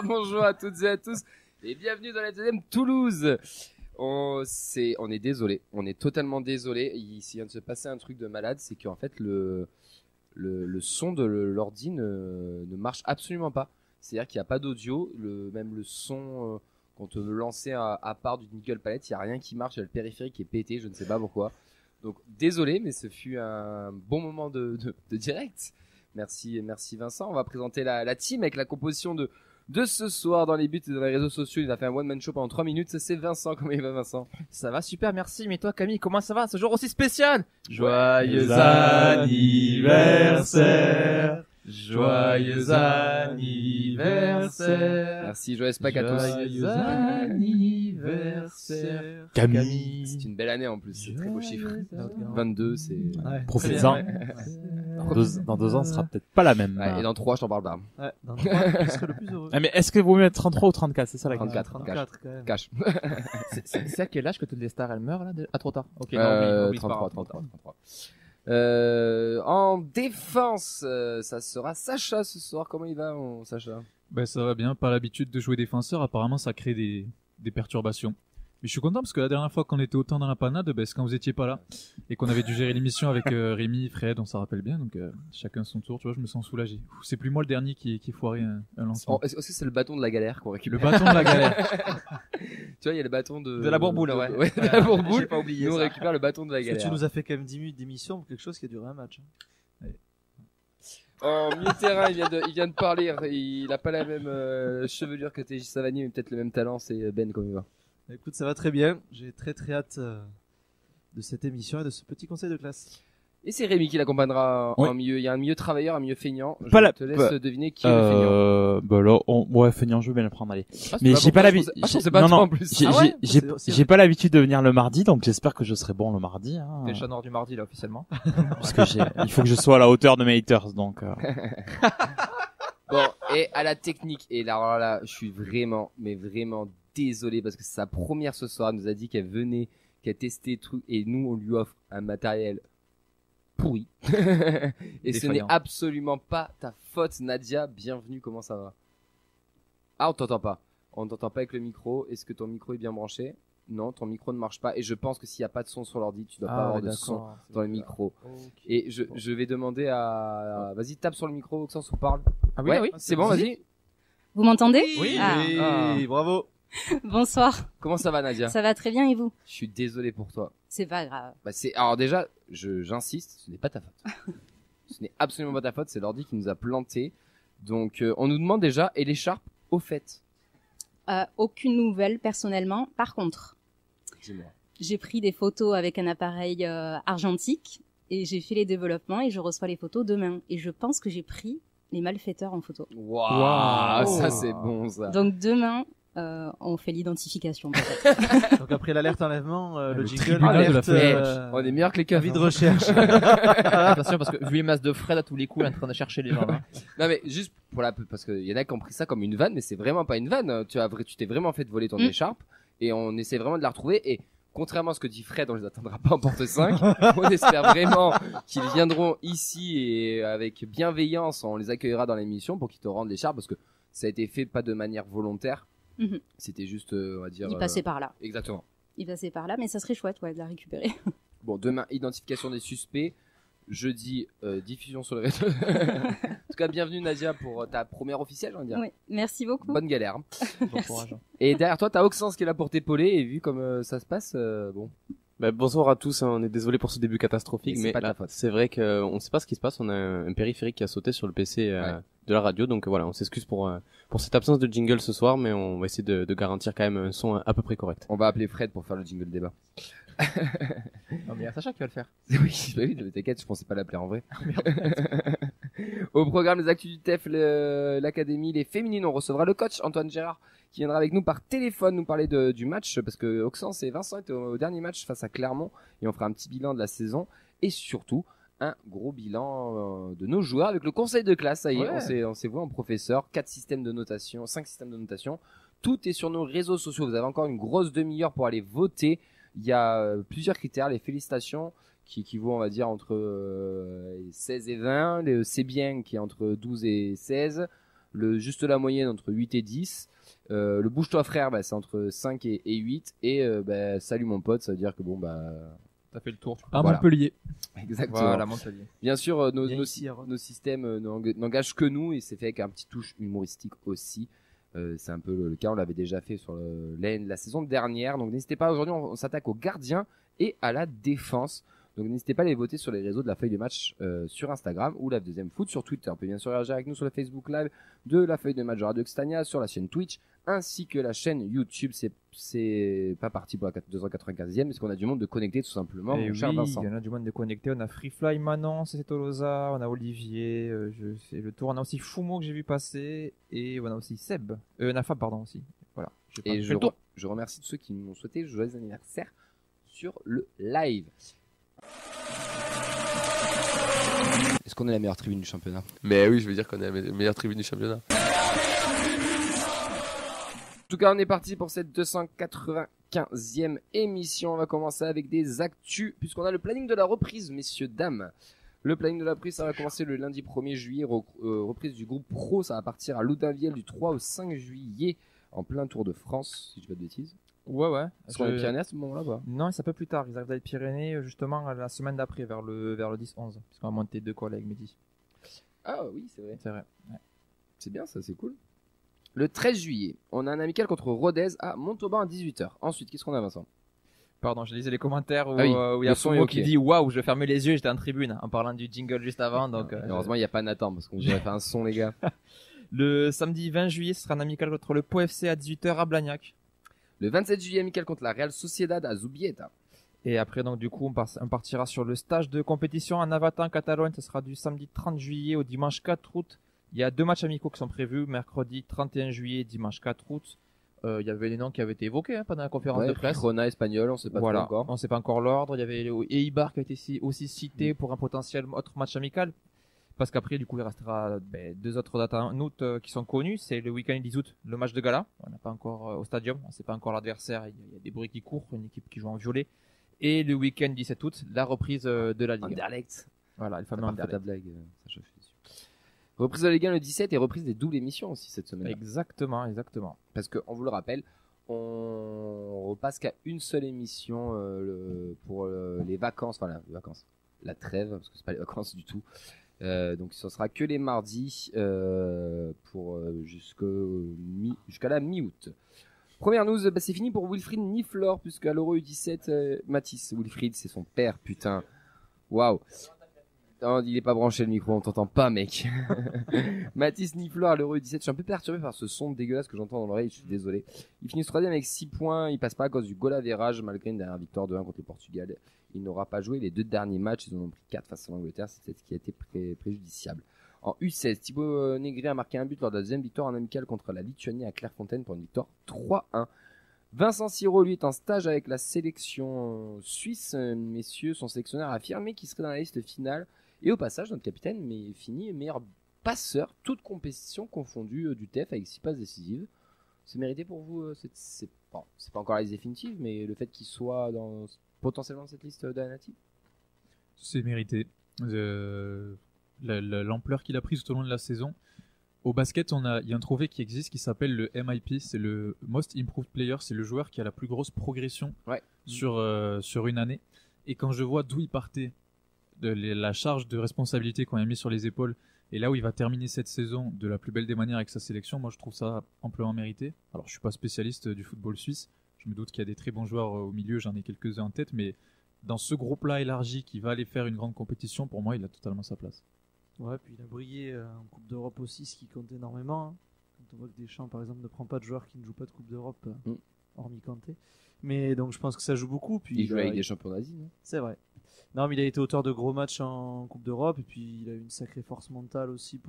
bonjour à toutes et à tous et bienvenue dans la deuxième Toulouse. On est désolé, on est totalement désolé. Il vient de se passer un truc de malade, c'est qu'en fait le son de l'ordi ne marche absolument pas. C'est-à-dire qu'il n'y a pas d'audio, même le son quand on veut lancer à part du Nickel Palette, il n'y a rien qui marche, il y a le périphérique qui est pété, je ne sais pas pourquoi. Donc désolé, mais ce fut un bon moment de direct. Merci Vincent. On va présenter la team avec la composition de ce soir dans les buts et dans les réseaux sociaux. Il a fait un one man show pendant 3 minutes. C'est Vincent. Comment il va, Vincent? Ça va super, merci. Mais toi, Camille, comment ça va ce jour aussi spécial? Joyeux anniversaire. Joyeux anniversaire. Merci, joyeux Pâques à tous. Joyeux anniversaire. Camille. C'est une belle année en plus, c'est très beau chiffre. 22, c'est... Ouais. Profite-en. Dans 2 ans, ce sera peut-être pas la même. Ouais, et dans 3, je t'en parle pas. Ouais, dans 3, je serai le plus heureux. Ah, mais est-ce que vous voulez mettre 33 ou 34? C'est ça la question. 34, quand même. cash. C'est à quel âge que toutes les stars elles meurent là? Ah, trop tard. Ok, oublie, 33. En défense, ça sera Sacha ce soir. Comment il va, Sacha? Ben ça va bien, pas l'habitude de jouer défenseur, apparemment ça crée des perturbations. Mais je suis content parce que la dernière fois qu'on était autant dans la panade, c'est quand vous étiez pas là et qu'on avait dû gérer l'émission avec Rémi, Fred, on s'en rappelle bien, donc chacun son tour, tu vois, je me sens soulagé. C'est plus moi le dernier qui foirait un lancement. Est-ce que c'est le bâton de la galère qu'on récupère? Le bâton de la galère. Tu vois, il y a le bâton de la bourboule, ouais. De la bourboule. J'ai pas oublié Nous, on ça. récupère le bâton de la Parce que galère. tu nous as fait quand même 10 minutes d'émission pour quelque chose qui a duré un match. En milieu de terrain, il vient de parler. Il a pas la même chevelure que TJ Savani, mais peut-être le même talent. C'est Ben, comme il va. Écoute, ça va très bien. J'ai très hâte de cette émission et de ce petit conseil de classe. Et c'est Rémi qui l'accompagnera Oui. en milieu. Il y a un milieu travailleur, un milieu feignant. Pas Je te laisse deviner qui est le feignant. Bah là, ouais, feignant, je vais bien le prendre, allez. Ah, Mais j'ai pas l'habitude. Ah, je pensais pas toi en plus. J'ai pas l'habitude de venir le mardi, donc j'espère que je serai bon le mardi. Hein. T'es le chat noir du mardi là officiellement. Parce que il faut que je sois à la hauteur de mes haters, donc. Bon, et à la technique. Et là, alors là, je suis vraiment désolé parce que c'est sa première ce soir. Elle nous a dit qu'elle venait, qu'elle testait tout, et nous on lui offre un matériel pourri. Et ce n'est absolument pas ta faute, Nadia. Bienvenue. Comment ça va? Ah, on t'entend pas. On t'entend pas avec le micro. Est-ce que ton micro est bien branché? Non, ton micro ne marche pas. Et je pense que s'il n'y a pas de son sur l'ordi, tu dois pas avoir de son dans le micro. Okay. Et je vais demander à... Vas-y, tape sur le micro, Oxens, ou parle. Ah oui, ouais, oui. c'est bon, vas-y. Vous m'entendez? Oui, Ah. oui, bravo. Bonsoir. Comment ça va, Nadia? Ça va très bien et vous? Je suis désolé pour toi. C'est pas grave. Bah alors déjà, j'insiste, ce n'est pas ta faute. Ce n'est absolument pas ta faute, c'est l'ordi qui nous a planté. Donc on nous demande déjà, et l'écharpe au fait? Aucune nouvelle personnellement. Par contre, Dis-moi. j'ai pris des photos avec un appareil argentique et j'ai fait les développements et je reçois les photos demain. Et je pense que j'ai pris les malfaiteurs en photo. Waouh, ça c'est bon ça. Donc demain, on fait l'identification peut-être. Donc après l'alerte enlèvement, le jingle tribunal de la alerte, On est meilleur que les keufs. avis de hein. recherche. Attention parce que vu les masses de Fred à tous les coups, il est en train de chercher les gens. Hein. Non mais juste pour parce qu'il y en a qui ont pris ça comme une vanne, mais c'est vraiment pas une vanne. Tu t'es vraiment fait voler ton écharpe et on essaie vraiment de la retrouver et contrairement à ce que dit Fred, on les attendra pas en porte 5. On espère vraiment qu'ils viendront ici et avec bienveillance, on les accueillera dans l'émission pour qu'ils te rendent l'écharpe parce que ça a été fait pas de manière volontaire. Mhm. C'était juste, on va dire. Il passait par là. Exactement. Il passait par là, mais ça serait chouette de la récupérer. Bon, demain, identification des suspects. Jeudi, diffusion sur le réseau. En tout cas, bienvenue Nadia pour ta première officielle, j'ai envie de dire. Oui, merci beaucoup. Bonne galère. Bon courage. Et derrière toi, t'as Oxens qui est là pour t'épauler et vu comme ça se passe, bon. Bah, bonsoir à tous, on est désolé pour ce début catastrophique, C'est mais pas ta là, faute. c'est vrai qu'on ne sait pas ce qui se passe, on a un périphérique qui a sauté sur le PC de la radio, donc voilà, on s'excuse pour cette absence de jingle ce soir, mais on va essayer de garantir quand même un son à peu près correct. On va appeler Fred pour faire le jingle débat. Non mais il y a Sacha qui va le faire. Oui, mais t'inquiète, je pensais pas l'appeler en vrai. Au programme, les actus du TEF, l'académie, les féminines, on recevra le coach Antoine Gérard qui viendra avec nous par téléphone nous parler du match parce que Oxens et Vincent étaient au dernier match face à Clermont et on fera un petit bilan de la saison et surtout un gros bilan de nos joueurs avec le conseil de classe. Ça y est, on s'est vu en professeur, 5 systèmes de notation. Tout est sur nos réseaux sociaux. Vous avez encore une grosse demi-heure pour aller voter. Il y a plusieurs critères, les félicitations qui équivaut, on va dire, entre 16 et 20, le c'est bien qui est entre 12 et 16, Juste la moyenne entre 8 et 10. Le bouge-toi frère, c'est entre 5 et 8. Et salut mon pote, ça veut dire que T'as fait le tour. À Voilà. Montpellier. Exactement. Voilà, Montpellier. Bien sûr, Viens ici, Aaron. nos systèmes n'engagent que nous et c'est fait avec un petit touche humoristique aussi. C'est un peu le cas, on l'avait déjà fait sur la saison dernière. Donc n'hésitez pas, aujourd'hui on s'attaque aux gardiens et à la défense. Donc n'hésitez pas à les voter sur les réseaux de la feuille de match sur Instagram ou la deuxième foot sur Twitter. Vous pouvez bien sûr réagir avec nous sur le Facebook Live de la feuille de match de Radio Xtania, sur la chaîne Twitch ainsi que la chaîne YouTube. C'est pas parti pour la 295e parce qu'on a du monde de connecté tout simplement, Et mon cher oui, Vincent. il y en a du monde de connecté. On a Freefly Manon, c'est Tolosa, on a Olivier, je fais le tour. On a aussi Fumo que j'ai vu passer et on a aussi Seb, Nafa pardon aussi. Voilà. Et fait le tour. je remercie tous ceux qui m'ont souhaité joyeux anniversaire sur le live. Est-ce qu'on est la meilleure tribune du championnat? Mais oui, je veux dire qu'on est la meilleure tribune du championnat. En tout cas, on est parti pour cette 295e émission. On va commencer avec des actus, puisqu'on a le planning de la reprise, messieurs, dames. Le planning de la reprise, ça va commencer le lundi 1er juillet. Reprise du groupe Pro, ça va partir à Loudunvielle du 3 au 5 juillet, en plein Tour de France, si je dis pas de bêtises. Ouais. Est-ce qu'on est Pyrénées à ce moment-là, quoi? Non, c'est un peu plus tard. Ils arrivent dans les Pyrénées justement la semaine d'après, vers le 10-11. Parce qu'on va monter 2 collègues midi. Ah oui, c'est vrai. C'est vrai. Ouais. C'est bien, ça, c'est cool. Le 13 juillet, on a un amical contre Rodez à Montauban à 18h. Ensuite, qu'est-ce qu'on a, Vincent? Pardon, je lisais les commentaires où Ah oui, où il y a le son est Fumo ok. qui dit waouh, je fermais les yeux, j'étais en tribune en parlant du jingle juste avant. Donc, Heureusement, il n'y a pas Nathan, parce qu'on aurait fait un son, les gars. le samedi 20 juillet, ce sera un amical contre le Pau FC à 18h à Blagnac. Le 27 juillet, amical contre la Real Sociedad à Zubieta. Et après, donc, du coup, on partira sur le stage de compétition à Navata en Catalogne. Ce sera du samedi 30 juillet au dimanche 4 août. Il y a 2 matchs amicaux qui sont prévus, mercredi 31 juillet, dimanche 4 août. Il y avait les noms qui avaient été évoqués pendant la conférence de presse. Corona espagnol, on sait pas Voilà, trop encore. on sait pas encore l'ordre. Il y avait Eibar qui a été aussi cité pour un potentiel autre match amical. Parce qu'après, du coup, il restera 2 autres dates en août qui sont connues. C'est le week-end 10 août, le match de gala. On n'a pas encore au stadium, on ne sait pas encore l'adversaire. Il y a des bruits qui courent, une équipe qui joue en violet. Et le week-end 17 août, la reprise de la Ligue. Anderlecht. Voilà, le fameux T'as pas fait ta Anderlecht. blague, ça chauffe dessus. Reprise de la Ligue 1 le 17 et reprise des doubles émissions aussi cette semaine. Exactement. Parce que, on vous le rappelle, on repasse qu'à une seule émission pour les vacances, la trêve, parce que c'est pas les vacances du tout. Donc ce sera que les mardis jusqu'à la mi-août. Première news, c'est fini pour Wilfried Niflor, puisqu'à l'Euro U17, Mathis, Wilfried, c'est son père, putain. Waouh. Non, il est pas branché le micro, on t'entend pas, mec. Mathis Niflor à l'Euro U17, je suis un peu perturbé par ce son dégueulasse que j'entends dans l'oreille, je suis désolé. Il finit 3ème avec 6 points, il passe pas à cause du goal average, malgré une dernière victoire de 1 contre le Portugal. Il n'aura pas joué les 2 derniers matchs, ils en ont pris 4 face à l'Angleterre, c'est ce qui a été préjudiciable. En U16, Thibaut Négrier a marqué un but lors de la deuxième victoire en amical contre la Lituanie à Clairefontaine pour une victoire 3-1. Vincent Siro, lui, est en stage avec la sélection suisse. Messieurs, son sélectionneur a affirmé qu'il serait dans la liste finale. Et au passage, notre capitaine finit meilleur passeur, toute compétition confondue du TEF avec 6 passes décisives. C'est mérité pour vous? C'est pas encore la liste définitive, mais le fait qu'il soit potentiellement dans cette liste d'Anati? C'est mérité. L'ampleur qu'il a prise tout au long de la saison. Au basket, il y a un trophée qui existe qui s'appelle le MIP, c'est le Most Improved Player, c'est le joueur qui a la plus grosse progression sur une année. Et quand je vois d'où il partait, la charge de responsabilité qu'on a mis sur les épaules, et là où il va terminer cette saison de la plus belle des manières avec sa sélection, moi je trouve ça amplement mérité. Alors je suis pas spécialiste du football suisse, je me doute qu'il y a des très bons joueurs au milieu, j'en ai quelques-uns en tête, mais dans ce groupe-là élargi qui va aller faire une grande compétition, pour moi il a totalement sa place. Ouais, puis il a brillé en Coupe d'Europe aussi, ce qui compte énormément. Hein. Quand on voit que Deschamps, par exemple, ne prend pas de joueurs qui ne jouent pas de Coupe d'Europe, hormis Kanté. Mais donc je pense que ça joue beaucoup. Puis il joue avec des champions d'Asie, non? C'est vrai. Non, mais il a été auteur de gros matchs en Coupe d'Europe, et puis il a une sacrée force mentale aussi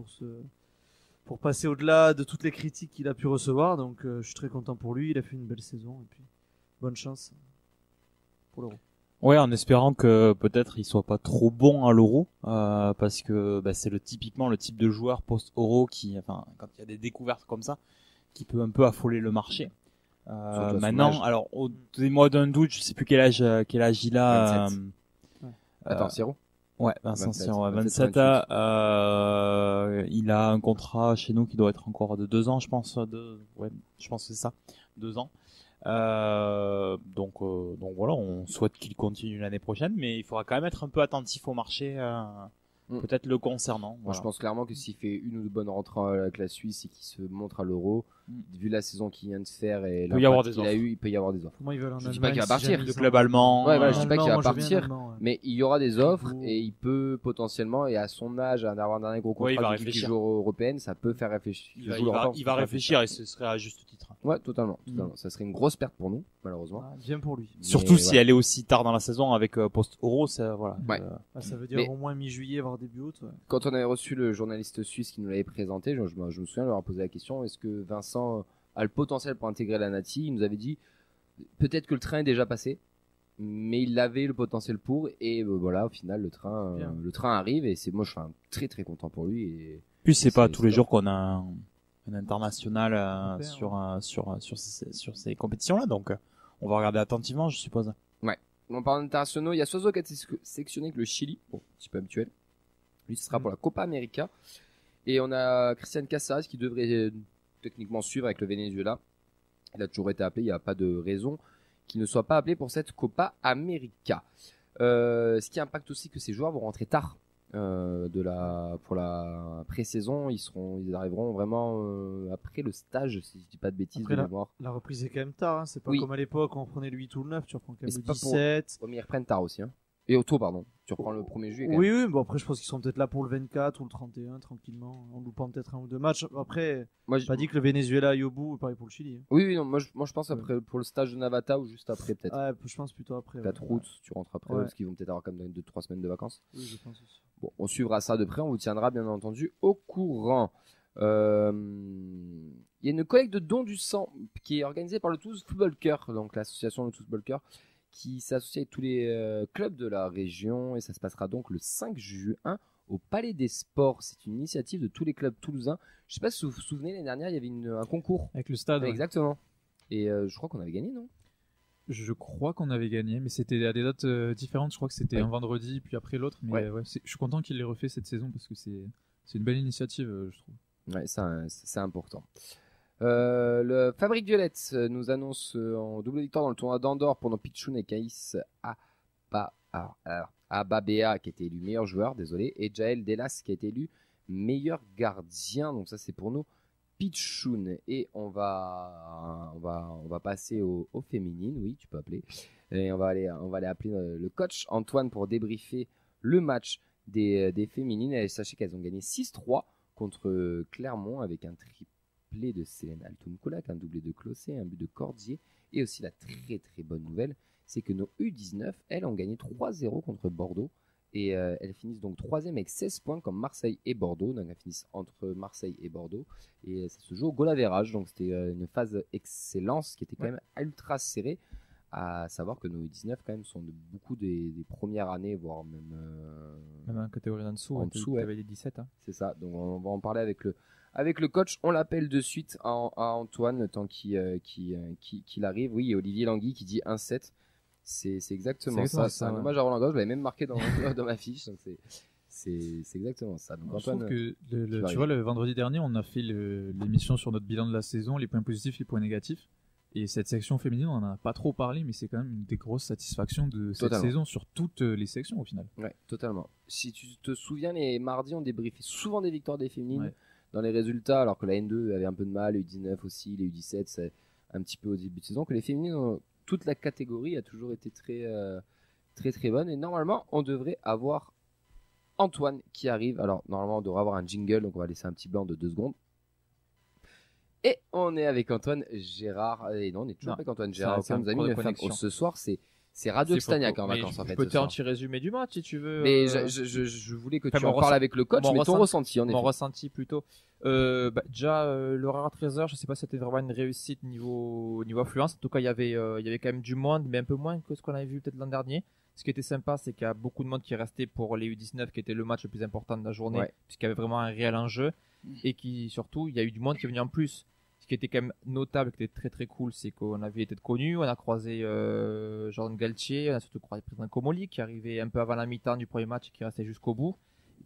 pour passer au-delà de toutes les critiques qu'il a pu recevoir. Donc je suis très content pour lui, il a fait une belle saison, et puis bonne chance pour l'Euro. Ouais, en espérant que peut-être il soit pas trop bon à l'Euro, parce que c'est typiquement le type de joueur post-Euro quand il y a des découvertes comme ça, qui peut un peu affoler le marché. Maintenant, alors au mois d'un doute, je sais plus quel âge il a. 27. Attends, Siro. Ouais, Vincent Sion, ouais, 27, 27 il a un contrat chez nous qui doit être encore de 2 ans, je pense. Ouais, je pense que c'est ça, 2 ans. Donc voilà, on souhaite qu'il continue l'année prochaine, mais il faudra quand même être un peu attentif au marché, peut-être le concernant. Moi, Voilà. je pense clairement que s'il fait une ou deux bonnes rentrées avec la Suisse et qu'il se montre à l'Euro, vu la saison qu'il vient de faire et peut y avoir l'impact des qu'il a offres. eu, il peut y avoir des offres. Pour moi, ils veulent en Je dis pas Allemagne, qu'il va si partir. jamais Le ils club ont- allemand. Ouais, voilà, je dis pas Allemand, qu'il va moi, je veux bien partir, allemand, ouais. mais il y aura des offres Fribourg. et il peut potentiellement, et à son âge, d'avoir un dernier gros Ouais, il contrat va de réfléchir. joueur européenne, ça peut faire réfléchir. Il va réfléchir et ce serait à juste titre. Ouais, totalement. Ça serait une grosse perte pour nous, malheureusement. Ah, bien pour lui. Surtout Mais si voilà. elle est aussi tard dans la saison avec post-Euro, ça, voilà. Ouais. Ah, ça veut dire Mais- au moins mi-juillet, voire début août. Ouais. Quand on avait reçu le journaliste suisse qui nous l'avait présenté, je me souviens de leur avoir posé la question, est-ce que Vincent a le potentiel pour intégrer la Nati? Il nous avait dit, peut-être que le train est déjà passé, mais il avait le potentiel pour, et voilà, au final, le train arrive, et moi, je suis très très content pour lui. Et Plus c'est pas c'est- tous les c'est jours qu'on a un international Super, sur ces compétitions-là, donc on va regarder attentivement, je suppose. On parle d'internationaux, il y a Sozo qui a été sélectionné avec le Chili, bon, un petit peu habituel. Lui, ce sera pour la Copa América. Et on a Christian Casas qui devrait techniquement suivre avec le Venezuela. Il a toujours été appelé, il n'y a pas de raison qu'il ne soit pas appelé pour cette Copa América. Ce qui impacte aussi que ces joueurs vont rentrer tard pour la pré-saison. Ils arriveront vraiment après le stage, si je dis pas de bêtises Après de mémoire. La reprise est quand même tard, hein. C'est pas Oui. comme à l'époque où on prenait le 8 ou le 9, tu reprends quand Mais même c'est le pas pour- 17. Ouais, mais ils reprennent tard aussi. Hein. Et au tôt, pardon. Tu reprends le 1er juillet. Quand Oui, même. oui, bon après je pense qu'ils sont peut-être là pour le 24 ou le 31 tranquillement, en loupant peut-être un ou deux matchs. Après, Moi, j'ai pas dit que le Venezuela aille au bout, pareil pour le Chili. Hein. Oui, non, moi je pense après pour le stage de Navata ou juste après peut-être. Ouais, je pense plutôt après. 4 ouais. août, tu rentres après Ouais. parce qu'ils vont peut-être avoir comme 2-3 semaines de vacances. Oui, je pense aussi. Bon, on suivra ça de près, on vous tiendra bien entendu au courant. Il y a une collecte de dons du sang qui est organisée par le Toulouse Football Cœur, donc l'association de Toulouse Football Cœur, qui s'associe avec tous les clubs de la région et ça se passera donc le 5 juin au Palais des Sports. C'est une initiative de tous les clubs toulousains. Je sais pas si vous vous souvenez, l'année dernière, il y avait un concours. Avec le stade. ouais. Exactement. Et je crois qu'on avait gagné, non? Je crois qu'on avait gagné, mais c'était à des dates différentes. Je crois que c'était Ouais. un vendredi, puis après l'autre. Mais Ouais. ouais, je suis content qu'il l'ait refait cette saison parce que c'est une belle initiative, je trouve. Ouais, ça, c'est important. Le Fabrique Violette nous annonce en double victoire dans le tournoi d'Andorre pour nos Pichoun et Caïs Ababea qui a été élu meilleur joueur, désolé, et Jaël Delas qui a été élu meilleur gardien. Donc ça c'est pour nos Pichoun. Et on va passer aux féminines, oui tu peux appeler. Et on va aller appeler le coach Antoine pour débriefer le match des féminines. Et sachez qu'elles ont gagné 6-3 contre Clermont avec un triplé de Célène Altounkoulak, un doublé de Clossé, un but de Cordier. Et aussi la très très bonne nouvelle, c'est que nos U19, elles ont gagné 3-0 contre Bordeaux. Et elles finissent donc 3e avec 16 points comme Marseille et Bordeaux. Donc elles finissent entre Marseille et Bordeaux. Et ça se joue au goal average. Donc c'était une phase excellence qui était quand même ultra serrée. À savoir que nos U19 quand même sont beaucoup des premières années, voire même Même en catégorie en dessous, En dessous, ouais. avait les 17. Hein. c'est ça. Donc on va en parler avec le coach. On l'appelle de suite à Antoine le temps qu'il arrive. Oui, et Olivier Langui qui dit 1-7. C'est exactement C'est ça. exactement C'est un ça, ouais. hommage à Roland Garros. Je l'avais même marqué dans ma fiche. Donc c'est exactement ça. Donc Je trouve Antoine, que tu vas tu vois, le vendredi dernier, on a fait l'émission sur notre bilan de la saison, les points positifs, les points négatifs. Et cette section féminine, on en a pas trop parlé, mais c'est quand même une des grosses satisfactions de cette Totalement. saison sur toutes les sections au final. ouais, totalement. Si tu te souviens, les mardis, on débriefait souvent des victoires des féminines Ouais. dans les résultats, alors que la N2 avait un peu de mal, les U19 aussi, les U17, c'est un petit peu au début de saison. Que les féminines, toute la catégorie a toujours été très, très, très bonne. Et normalement, on devrait avoir Antoine qui arrive. Alors, normalement, on devrait avoir un jingle, donc on va laisser un petit blanc de 2 secondes. Et on est avec Antoine Gérard. Et non, on est toujours Non, avec Antoine c'est Gérard. un Antoine nous a mis problème une de fin. connexion. Ce soir, c'est Radio C'est Xtagnac faux. en Mais vacances, en fait. Je peux ce te faire un soir. petit résumé du match si tu veux. Mais je voulais que Enfin, tu en mon parles ressent- avec le coach, mon mais ton ressenti- ressenti, en effet. Mon ressenti plutôt. Déjà, l'horaire à 13h, je sais pas si c'était vraiment une réussite niveau affluence. En tout cas, il y avait quand même du monde, mais un peu moins que ce qu'on avait vu peut-être l'an dernier. Ce qui était sympa, c'est qu'il y a beaucoup de monde qui est resté pour les U19, qui était le match le plus important de la journée, Ouais. puisqu'il y avait vraiment un réel enjeu. Et qui, surtout, il y a eu du monde qui est venu en plus. Ce qui était quand même notable, qui était très très cool, c'est qu'on avait été connus, on a croisé Jordan Galtier, on a surtout croisé le président Comoli qui arrivait un peu avant la mi-temps du premier match et qui restait jusqu'au bout,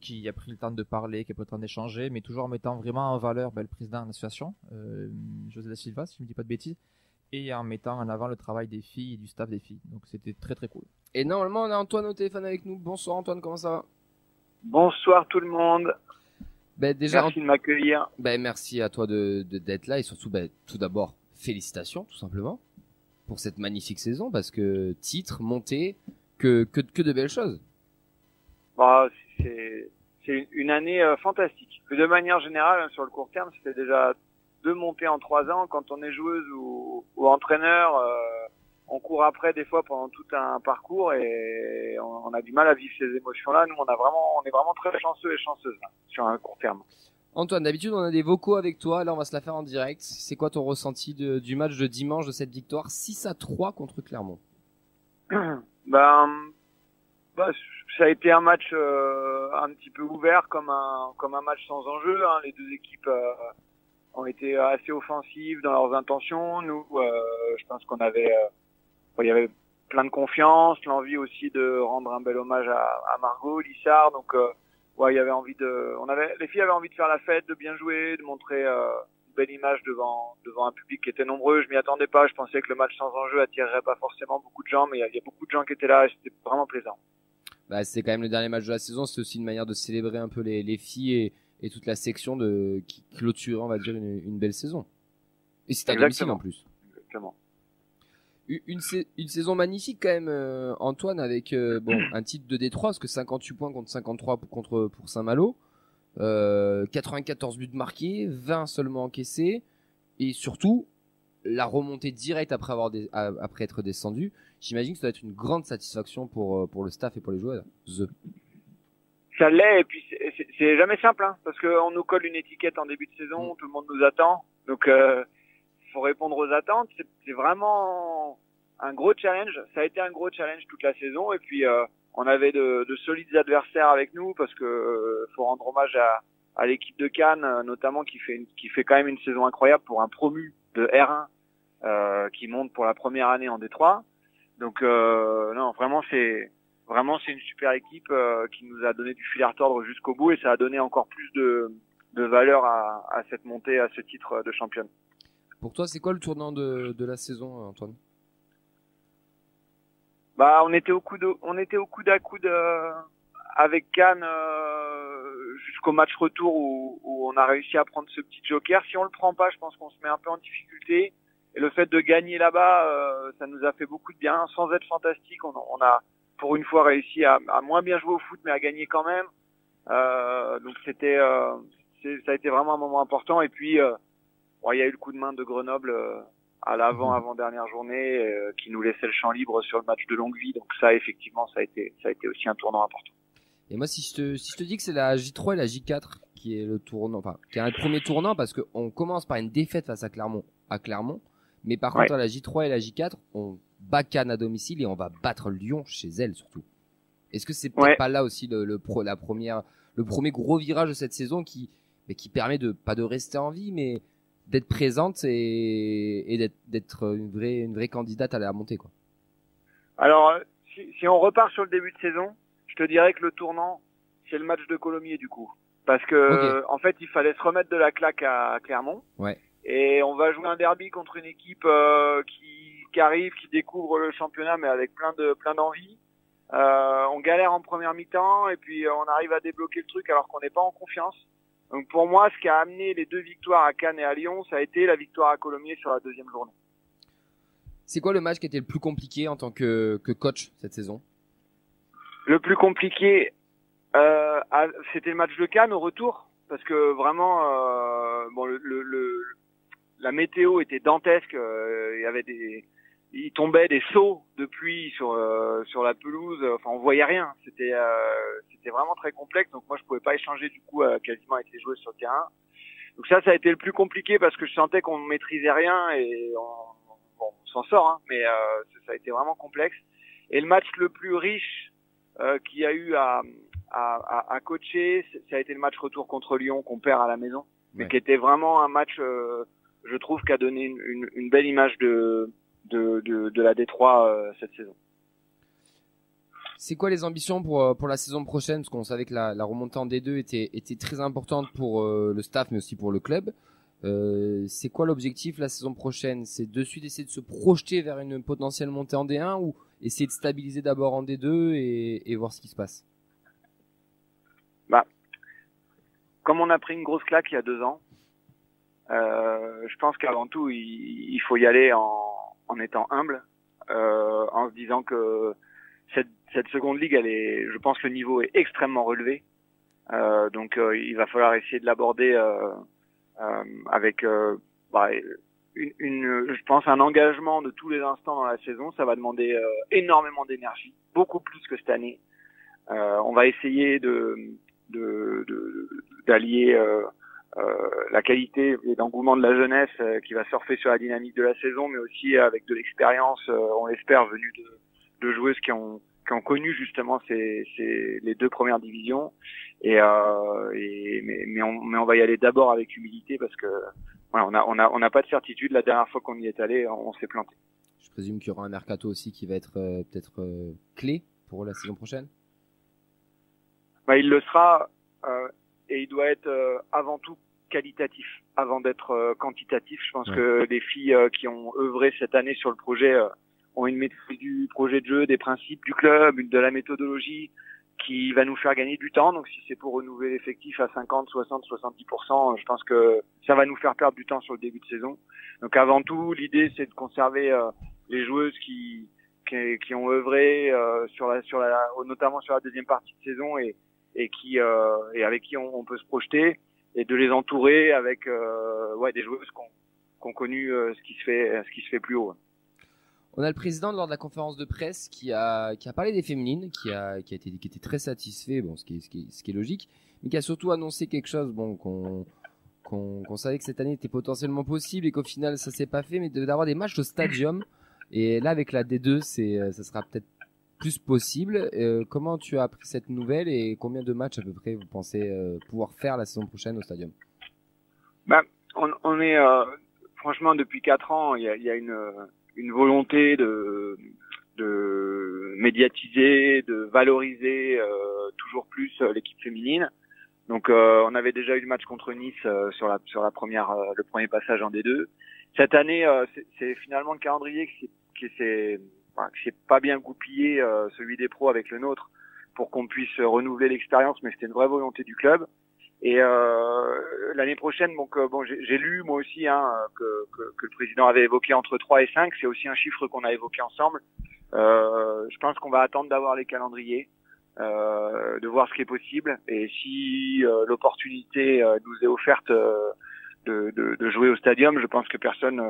qui a pris le temps de parler, qui a pris le temps d'échanger, mais toujours en mettant vraiment en valeur le président de l'association, José da Silva, si je ne dis pas de bêtises, et en mettant en avant le travail des filles et du staff des filles. Donc c'était très très cool. Et normalement, on a Antoine au téléphone avec nous. Bonsoir Antoine, comment ça va? Bonsoir tout le monde. Déjà, merci de m'accueillir. Merci à toi d'être là et surtout, tout d'abord, félicitations tout simplement pour cette magnifique saison parce que titre, montée, que de belles choses. Bah, c'est une année fantastique. De manière générale, sur le court terme, c'était déjà 2 montées en 3 ans. Quand on est joueuse ou entraîneur, on court après des fois pendant tout un parcours et on a du mal à vivre ces émotions-là. Nous, on est vraiment très chanceux et chanceuses là, sur un court terme. Antoine, d'habitude, on a des vocaux avec toi. Là, on va se la faire en direct. C'est quoi ton ressenti du match de dimanche, de cette victoire 6-3 contre Clermont? Ça a été un match un petit peu ouvert comme un match sans enjeu. Hein. Les 2 équipes ont été assez offensives dans leurs intentions. Nous, je pense il y avait plein de confiance, l'envie aussi de rendre un bel hommage à Margot Lissard. Donc, il y avait les filles avaient envie de faire la fête, de bien jouer, de montrer une belle image devant un public qui était nombreux. Je m'y attendais pas. Je pensais que le match sans enjeu attirerait pas forcément beaucoup de gens, mais il y a beaucoup de gens qui étaient là et c'était vraiment plaisant. C'était quand même le dernier match de la saison. C'est aussi une manière de célébrer un peu les filles et toute la section qui clôturait, on va dire, une belle saison. Et c'est à domicile en plus. Exactement. Une saison magnifique quand même, Antoine, avec un titre de Détroit, parce que 58 points contre 53 pour Saint-Malo, 94 buts marqués, 20 seulement encaissés, et surtout la remontée directe après être descendu. J'imagine que ça doit être une grande satisfaction pour le staff et pour les joueurs. Ça l'est, et puis c'est jamais simple, hein, parce qu'on nous colle une étiquette en début de saison, tout le monde nous attend, donc faut répondre aux attentes. C'est vraiment un gros challenge. Ça a été un gros challenge toute la saison, et puis on avait de solides adversaires avec nous, parce que faut rendre hommage à l'équipe de Cannes, notamment qui fait quand même une saison incroyable pour un promu de R1 qui monte pour la première année en Détroit. Donc non, vraiment c'est une super équipe qui nous a donné du fil à retordre jusqu'au bout, et ça a donné encore plus de valeur à cette montée, à ce titre de championne. Pour toi, c'est quoi le tournant de la saison, Antoine? On était au coude à coude avec Cannes jusqu'au match retour où on a réussi à prendre ce petit joker. Si on le prend pas, je pense qu'on se met un peu en difficulté. Et le fait de gagner là-bas, ça nous a fait beaucoup de bien. Sans être fantastique, on a pour une fois réussi à moins bien jouer au foot, mais à gagner quand même. Donc ça a été vraiment un moment important. Et puis il y a eu le coup de main de Grenoble à avant-dernière journée qui nous laissait le champ libre sur le match de longue vie. Donc ça, effectivement, ça a été aussi un tournant important. Et moi, si je te dis que c'est la J3 et la J4 qui est le tournant, qui est un premier tournant, parce qu'on commence par une défaite face à Clermont, mais par contre, à la J3 et la J4, on bat Cannes à domicile et on va battre Lyon chez elle surtout. Est-ce que c'est peut-être pas là aussi le premier gros virage de cette saison qui permet pas de rester en vie, mais d'être présente et d'être une vraie candidate à la montée, quoi. Alors, si on repart sur le début de saison, je te dirais que le tournant, c'est le match de Colomiers, du coup. Parce que, en fait, il fallait se remettre de la claque à Clermont. Ouais. Et on va jouer un derby contre une équipe qui arrive, qui découvre le championnat, mais avec plein d'envie. On galère en première mi-temps et puis on arrive à débloquer le truc alors qu'on n'est pas en confiance. Donc pour moi, ce qui a amené les 2 victoires à Cannes et à Lyon, ça a été la victoire à Colomiers sur la 2e journée. C'est quoi le match qui a été le plus compliqué en tant que coach cette saison? Le plus compliqué, c'était le match de Cannes au retour, parce que vraiment, la météo était dantesque. Il tombait des seaux de pluie sur la pelouse. Enfin, on voyait rien. C'était vraiment très complexe. Donc moi, je pouvais pas échanger du coup quasiment avec les joueuses sur le terrain. Donc ça a été le plus compliqué parce que je sentais qu'on ne maîtrisait rien et on s'en sort, hein, mais ça a été vraiment complexe. Et le match le plus riche qu'il y a eu à coacher, ça a été le match retour contre Lyon qu'on perd à la maison, mais qui était vraiment un match je trouve, qu'a donné une belle image de la D3 cette saison. C'est quoi les ambitions pour la saison prochaine? Parce qu'on savait que la remontée en D2 était très importante pour le staff, mais aussi pour le club. C'est quoi l'objectif la saison prochaine? C'est de suite essayer de se projeter vers une potentielle montée en D1 ou essayer de stabiliser d'abord en D2 et voir ce qui se passe? Bah, comme on a pris une grosse claque il y a 2 ans, je pense qu'avant tout il faut y aller en étant humble, en se disant que cette seconde ligue, je pense que le niveau est extrêmement relevé. Donc il va falloir essayer de l'aborder avec je pense un engagement de tous les instants dans la saison. Ça va demander énormément d'énergie, beaucoup plus que cette année. On va essayer d'allier la qualité et l'engouement de la jeunesse qui va surfer sur la dynamique de la saison, mais aussi avec de l'expérience, on l'espère, venue de joueuses qui ont connu justement les 2 premières divisions, mais on va y aller d'abord avec humilité parce que voilà, on n'a pas de certitude. La dernière fois qu'on y est allé, on s'est planté. Je présume qu'il y aura un mercato aussi qui va être peut-être clé pour la saison prochaine. Bah, il le sera et il doit être avant tout qualitatif avant d'être quantitatif. Je pense que les filles qui ont œuvré cette année sur le projet ont une maîtrise du projet de jeu, des principes du club, de la méthodologie qui va nous faire gagner du temps. Donc si c'est pour renouveler l'effectif à 50, 60, 70%, je pense que ça va nous faire perdre du temps sur le début de saison. Donc avant tout, l'idée c'est de conserver les joueuses qui ont œuvré notamment sur la deuxième partie de saison et avec qui on peut se projeter, et de les entourer avec des joueuses qui ont connu ce qui se fait plus haut. On a le président lors de la conférence de presse qui a parlé des féminines, qui était très satisfait, bon, ce qui est logique, mais qui a surtout annoncé quelque chose, bon, qu'on savait que cette année était potentiellement possible et qu'au final ça s'est pas fait, mais d'avoir des matchs au stadium. Et là avec la D2, ça sera peut-être plus possible. Comment tu as appris cette nouvelle et combien de matchs à peu près vous pensez pouvoir faire la saison prochaine au stadium? On est franchement depuis 4 ans, il y a une volonté de médiatiser, de valoriser toujours plus l'équipe féminine. Donc on avait déjà eu le match contre Nice sur le premier passage en D2. Cette année, c'est finalement le calendrier qui s'est pas bien goupillé, celui des pros avec le nôtre, pour qu'on puisse renouveler l'expérience, mais c'était une vraie volonté du club. Et l'année prochaine, donc j'ai lu moi aussi que le président avait évoqué entre 3 et 5, c'est aussi un chiffre qu'on a évoqué ensemble. Je pense qu'on va attendre d'avoir les calendriers, de voir ce qui est possible, et si l'opportunité nous est offerte de jouer au stadium, je pense que personne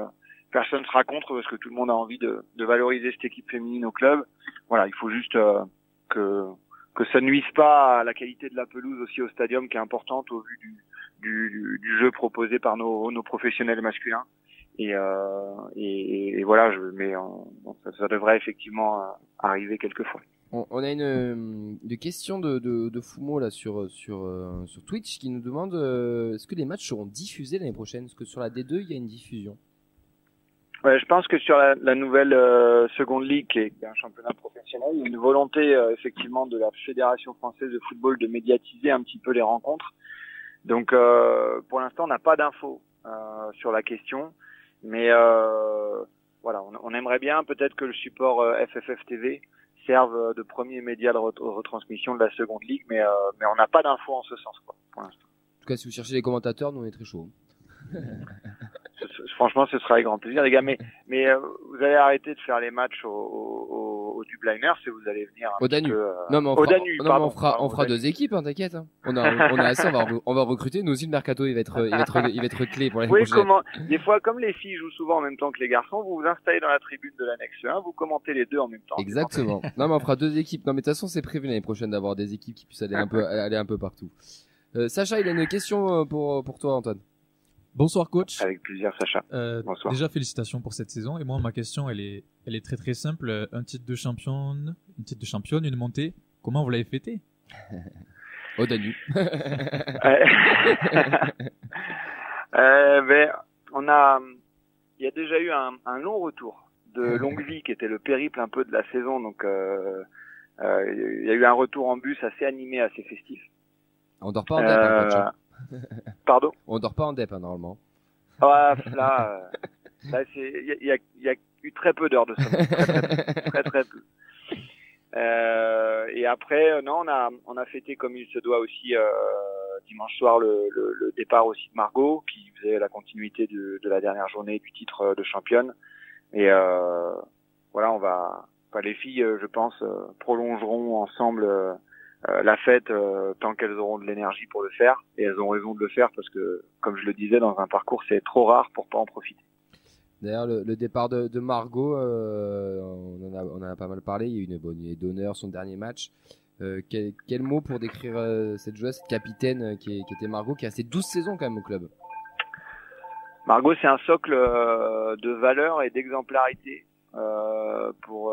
sera contre, parce que tout le monde a envie de valoriser cette équipe féminine au club. Voilà, il faut juste que ça ne nuise pas à la qualité de la pelouse aussi au stadium, qui est importante au vu du jeu proposé par nos professionnels masculins. Et voilà, ça devrait effectivement arriver quelquefois. On a une question de Fumo là sur Twitch qui nous demande est-ce que les matchs seront diffusés l'année prochaine? Est-ce que sur la D2 il y a une diffusion? Ouais, je pense que sur la nouvelle seconde ligue, qui est un championnat professionnel, il y a une volonté effectivement de la Fédération française de football de médiatiser un petit peu les rencontres. Donc pour l'instant, on n'a pas d'infos sur la question, mais voilà, on aimerait bien peut-être que le support FFF TV serve de premier média de retransmission de la seconde ligue, mais on n'a pas d'infos en ce sens, quoi, pour l'instant. En tout cas, si vous cherchez les commentateurs, nous on est très chaud. Franchement, ce sera avec grand plaisir, les gars. Mais vous allez arrêter de faire les matchs au Dubliners et vous allez venir au Danube. Non, mais on fera 2 équipes, hein, t'inquiète. Hein. On a assez, on va recruter. Nous aussi, le mercato, il va être clé pour l'année prochaine. Des fois, comme les filles jouent souvent en même temps que les garçons, vous vous installez dans la tribune de l'annexe 1, vous commentez les deux en même temps. Exactement. Non, mais on fera 2 équipes. Non, mais de toute façon, c'est prévu l'année prochaine d'avoir des équipes qui puissent aller un peu partout. Sacha, il a une question pour toi, Antoine. Bonsoir coach. Avec plaisir, Sacha. Bonsoir. Déjà félicitations pour cette saison, et moi ma question elle est très très simple. Un titre de championne, une montée, comment vous l'avez fêté? Au Danube. il y a déjà eu un long retour de Longueville qui était le périple un peu de la saison, donc il y a eu un retour en bus assez animé, assez festif. On dort pas en dep, hein, coach, hein. Pardon? On dort pas en dep, hein, normalement. Ouais, là il y a eu très peu d'heures de sommeil, très peu. Et après, non, on a fêté comme il se doit aussi dimanche soir le départ aussi de Margot, qui faisait la continuité de la dernière journée du titre de championne. Et voilà, les filles, je pense, prolongeront ensemble la fête tant qu'elles auront de l'énergie pour le faire. Et elles ont raison de le faire parce que, comme je le disais, dans un parcours, c'est trop rare pour pas en profiter. D'ailleurs, le départ de Margot, on en a pas mal parlé. Il y a eu une bonne d'honneur, son dernier match. Quel mot pour décrire cette joueuse, cette capitaine qui était Margot, qui a ses 12 saisons quand même au club? Margot, c'est un socle de valeur et d'exemplarité pour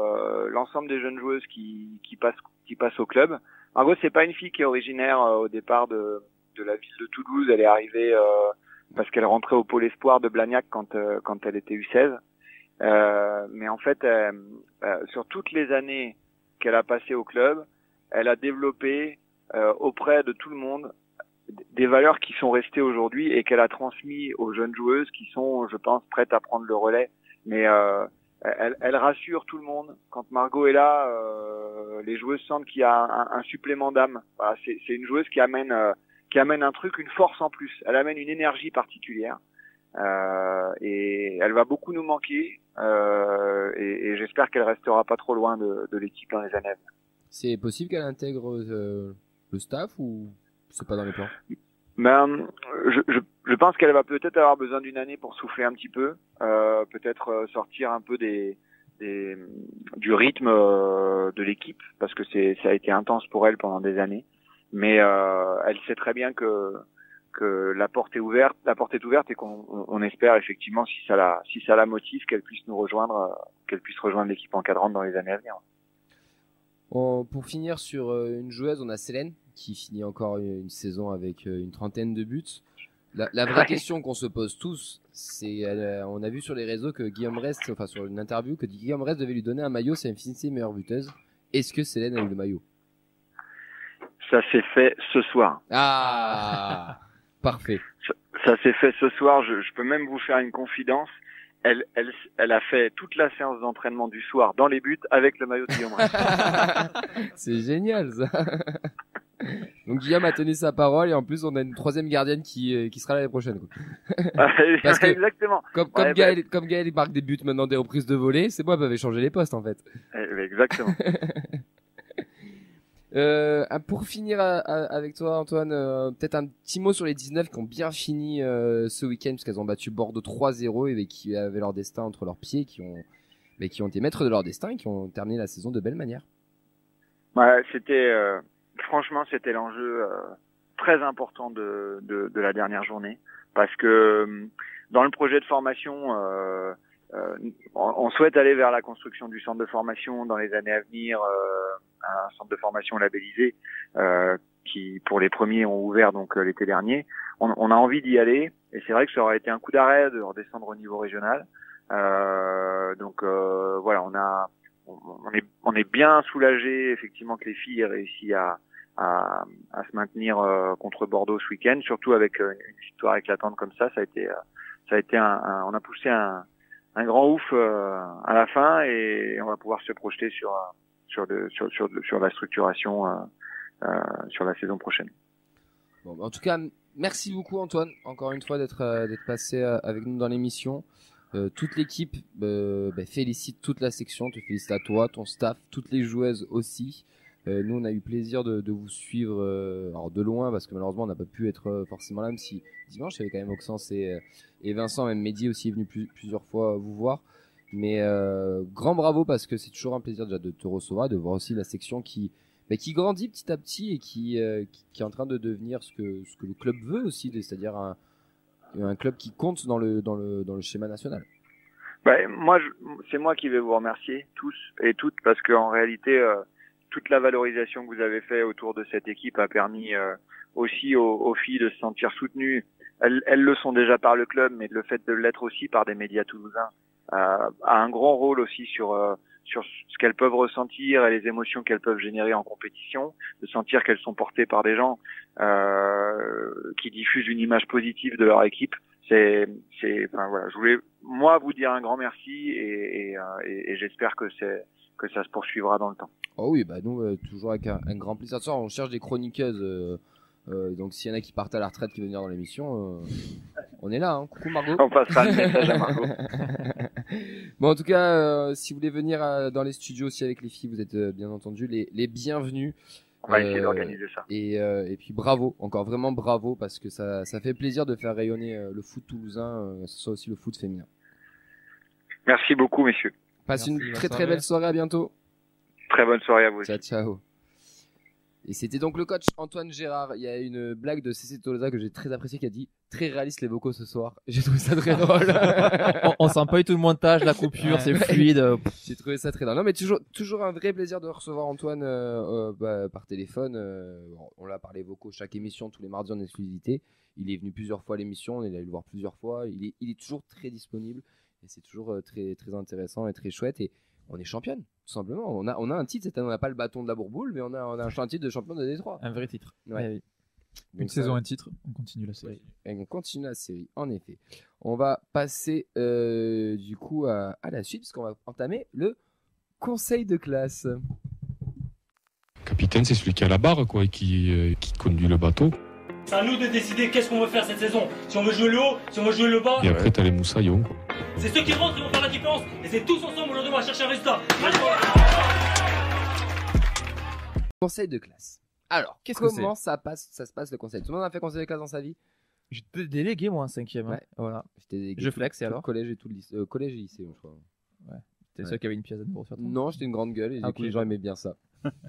l'ensemble des jeunes joueuses qui passent au club. Margot, c'est pas une fille qui est originaire au départ de la ville de Toulouse. Elle est arrivée parce qu'elle rentrait au pôle espoir de Blagnac quand elle était U16. Mais en fait, sur toutes les années qu'elle a passées au club, elle a développé auprès de tout le monde des valeurs qui sont restées aujourd'hui et qu'elle a transmis aux jeunes joueuses qui sont, je pense, prêtes à prendre le relais. Mais elle rassure tout le monde. Quand Margot est là, les joueuses sentent qu'il y a un supplément d'âme. Voilà, c'est une joueuse qui amène un truc, une force en plus. Elle amène une énergie particulière. Et elle va beaucoup nous manquer. Et j'espère qu'elle restera pas trop loin de l'équipe dans les années à venir. C'est possible qu'elle intègre le staff ou c'est pas dans les plans? Ben, je pense qu'elle va peut-être avoir besoin d'une année pour souffler un petit peu, peut-être sortir un peu du rythme de l'équipe, parce que ça a été intense pour elle pendant des années. Mais elle sait très bien que la porte est ouverte et qu'on espère effectivement si ça la motive qu'elle puisse nous rejoindre, qu'elle puisse rejoindre l'équipe encadrante dans les années à venir. Pour finir sur une joueuse, on a Célène qui finit encore une saison avec une trentaine de buts. La vraie question qu'on se pose tous, c'est on a vu sur les réseaux que Guillaume Rest, enfin sur une interview, que Guillaume Rest devait lui donner un maillot si elle finissait meilleure buteuse. Est-ce que Célène a eu le maillot? Ça s'est fait ce soir. Ah, parfait. Ça s'est fait ce soir. Je peux même vous faire une confidence. Elle a fait toute la séance d'entraînement du soir dans les buts avec le maillot de Guillaume Rest. C'est génial ça. Donc Guillaume a tenu sa parole et en plus on a une troisième gardienne qui sera l'année prochaine. Parce que exactement. Comme Gaël marque des buts maintenant des reprises de volée, c'est moi qui avais changé les postes en fait. Exactement. Pour finir avec toi Antoine, peut-être un petit mot sur les 19 qui ont bien fini ce week-end parce qu'elles ont battu Bordeaux 3-0 et qui avaient leur destin entre leurs pieds, qui ont été maîtres de leur destin et qui ont terminé la saison de belle manière. Ouais, franchement c'était l'enjeu très important de la dernière journée parce que dans le projet de formation on souhaite aller vers la construction du centre de formation dans les années à venir, un centre de formation labellisé qui pour les premiers ont ouvert donc l'été dernier. On a envie d'y aller et c'est vrai que ça aurait été un coup d'arrêt de redescendre au niveau régional. Donc voilà, on est bien soulagé effectivement que les filles aient réussi à se maintenir contre Bordeaux ce week-end, surtout avec une victoire éclatante comme ça. Ça a été on a poussé un grand ouf à la fin et on va pouvoir se projeter sur la structuration sur la saison prochaine. Bon, en tout cas, merci beaucoup Antoine, encore une fois d'être passé avec nous dans l'émission. Toute l'équipe félicite toute la section, te félicite à toi, ton staff, toutes les joueuses aussi. Nous on a eu plaisir de vous suivre alors de loin parce que malheureusement on n'a pas pu être forcément là, même si dimanche il y avait quand même Auxence et Vincent, même Mehdi aussi est venu plusieurs fois vous voir. Mais grand bravo parce que c'est toujours un plaisir déjà de te recevoir, de voir aussi la section qui grandit petit à petit et qui est en train de devenir ce que le club veut aussi, c'est-à-dire un club qui compte dans le schéma national. C'est moi qui vais vous remercier tous et toutes parce que en réalité toute la valorisation que vous avez fait autour de cette équipe a permis aussi aux filles de se sentir soutenues. Elles le sont déjà par le club, mais le fait de l'être aussi par des médias toulousains a un grand rôle aussi sur ce qu'elles peuvent ressentir et les émotions qu'elles peuvent générer en compétition, de sentir qu'elles sont portées par des gens qui diffusent une image positive de leur équipe. Enfin voilà, je voulais moi vous dire un grand merci et j'espère que ça se poursuivra dans le temps. Oh oui, bah nous toujours avec un grand plaisir. Ce soir, on cherche des chroniqueuses. Donc s'il y en a qui partent à la retraite qui veulent venir dans l'émission, on est là. Hein. Coucou Margot. On passera le message à Margot. Bon, en tout cas, si vous voulez venir dans les studios aussi avec les filles, vous êtes bien entendu les bienvenus. On va essayer d'organiser ça. Et puis bravo, encore vraiment bravo, parce que ça fait plaisir de faire rayonner le foot toulousain, que ce soit aussi le foot féminin. Merci beaucoup, messieurs. Passe une très belle soirée, à bientôt. Très bonne soirée à vous aussi. Ciao. Et c'était donc le coach Antoine Gérard. Il y a une blague de CC Tolosa que j'ai très appréciée qui a dit très réaliste les vocaux ce soir. J'ai trouvé ça très drôle. on sent pas du tout le montage, la coupure, c'est fluide. J'ai trouvé ça très drôle. Non mais toujours un vrai plaisir de recevoir Antoine par téléphone. On l'a parlé vocaux chaque émission, tous les mardis en exclusivité. Il est venu plusieurs fois à l'émission, on est allé le voir plusieurs fois. Il est toujours très disponible et c'est toujours très intéressant et très chouette. Et on est championne, tout simplement. On a un titre, cette année on n'a pas le bâton de la Bourboule, mais on a un titre de champion de Détroit. Un vrai titre. Ouais. Une saison, un titre, on continue la série. Et on continue la série, en effet. On va passer du coup à la suite, parce qu'on va entamer le conseil de classe. Capitaine, c'est celui qui a la barre, quoi, et qui conduit le bateau. C'est à nous de décider qu'est-ce qu'on veut faire cette saison. Si on veut jouer le haut, si on veut jouer le bas. Et après, t'as les moussaillons, quoi. C'est ceux qui rentrent qui vont faire la différence. Et c'est tous ensemble aujourd'hui, on va chercher un résultat. Conseil de classe. Alors, comment ça se passe le conseil? Tout le monde a fait conseil de classe dans sa vie? J'étais délégué, moi, en 5e. Ouais. Voilà. Je flex, et alors collège et tout le lycée. Collège et lycée, je crois. Ouais. T'es le seul qui avait une pièce à nouveau sur toi? Non, j'étais une grande gueule et du coup, les gens aimaient bien ça.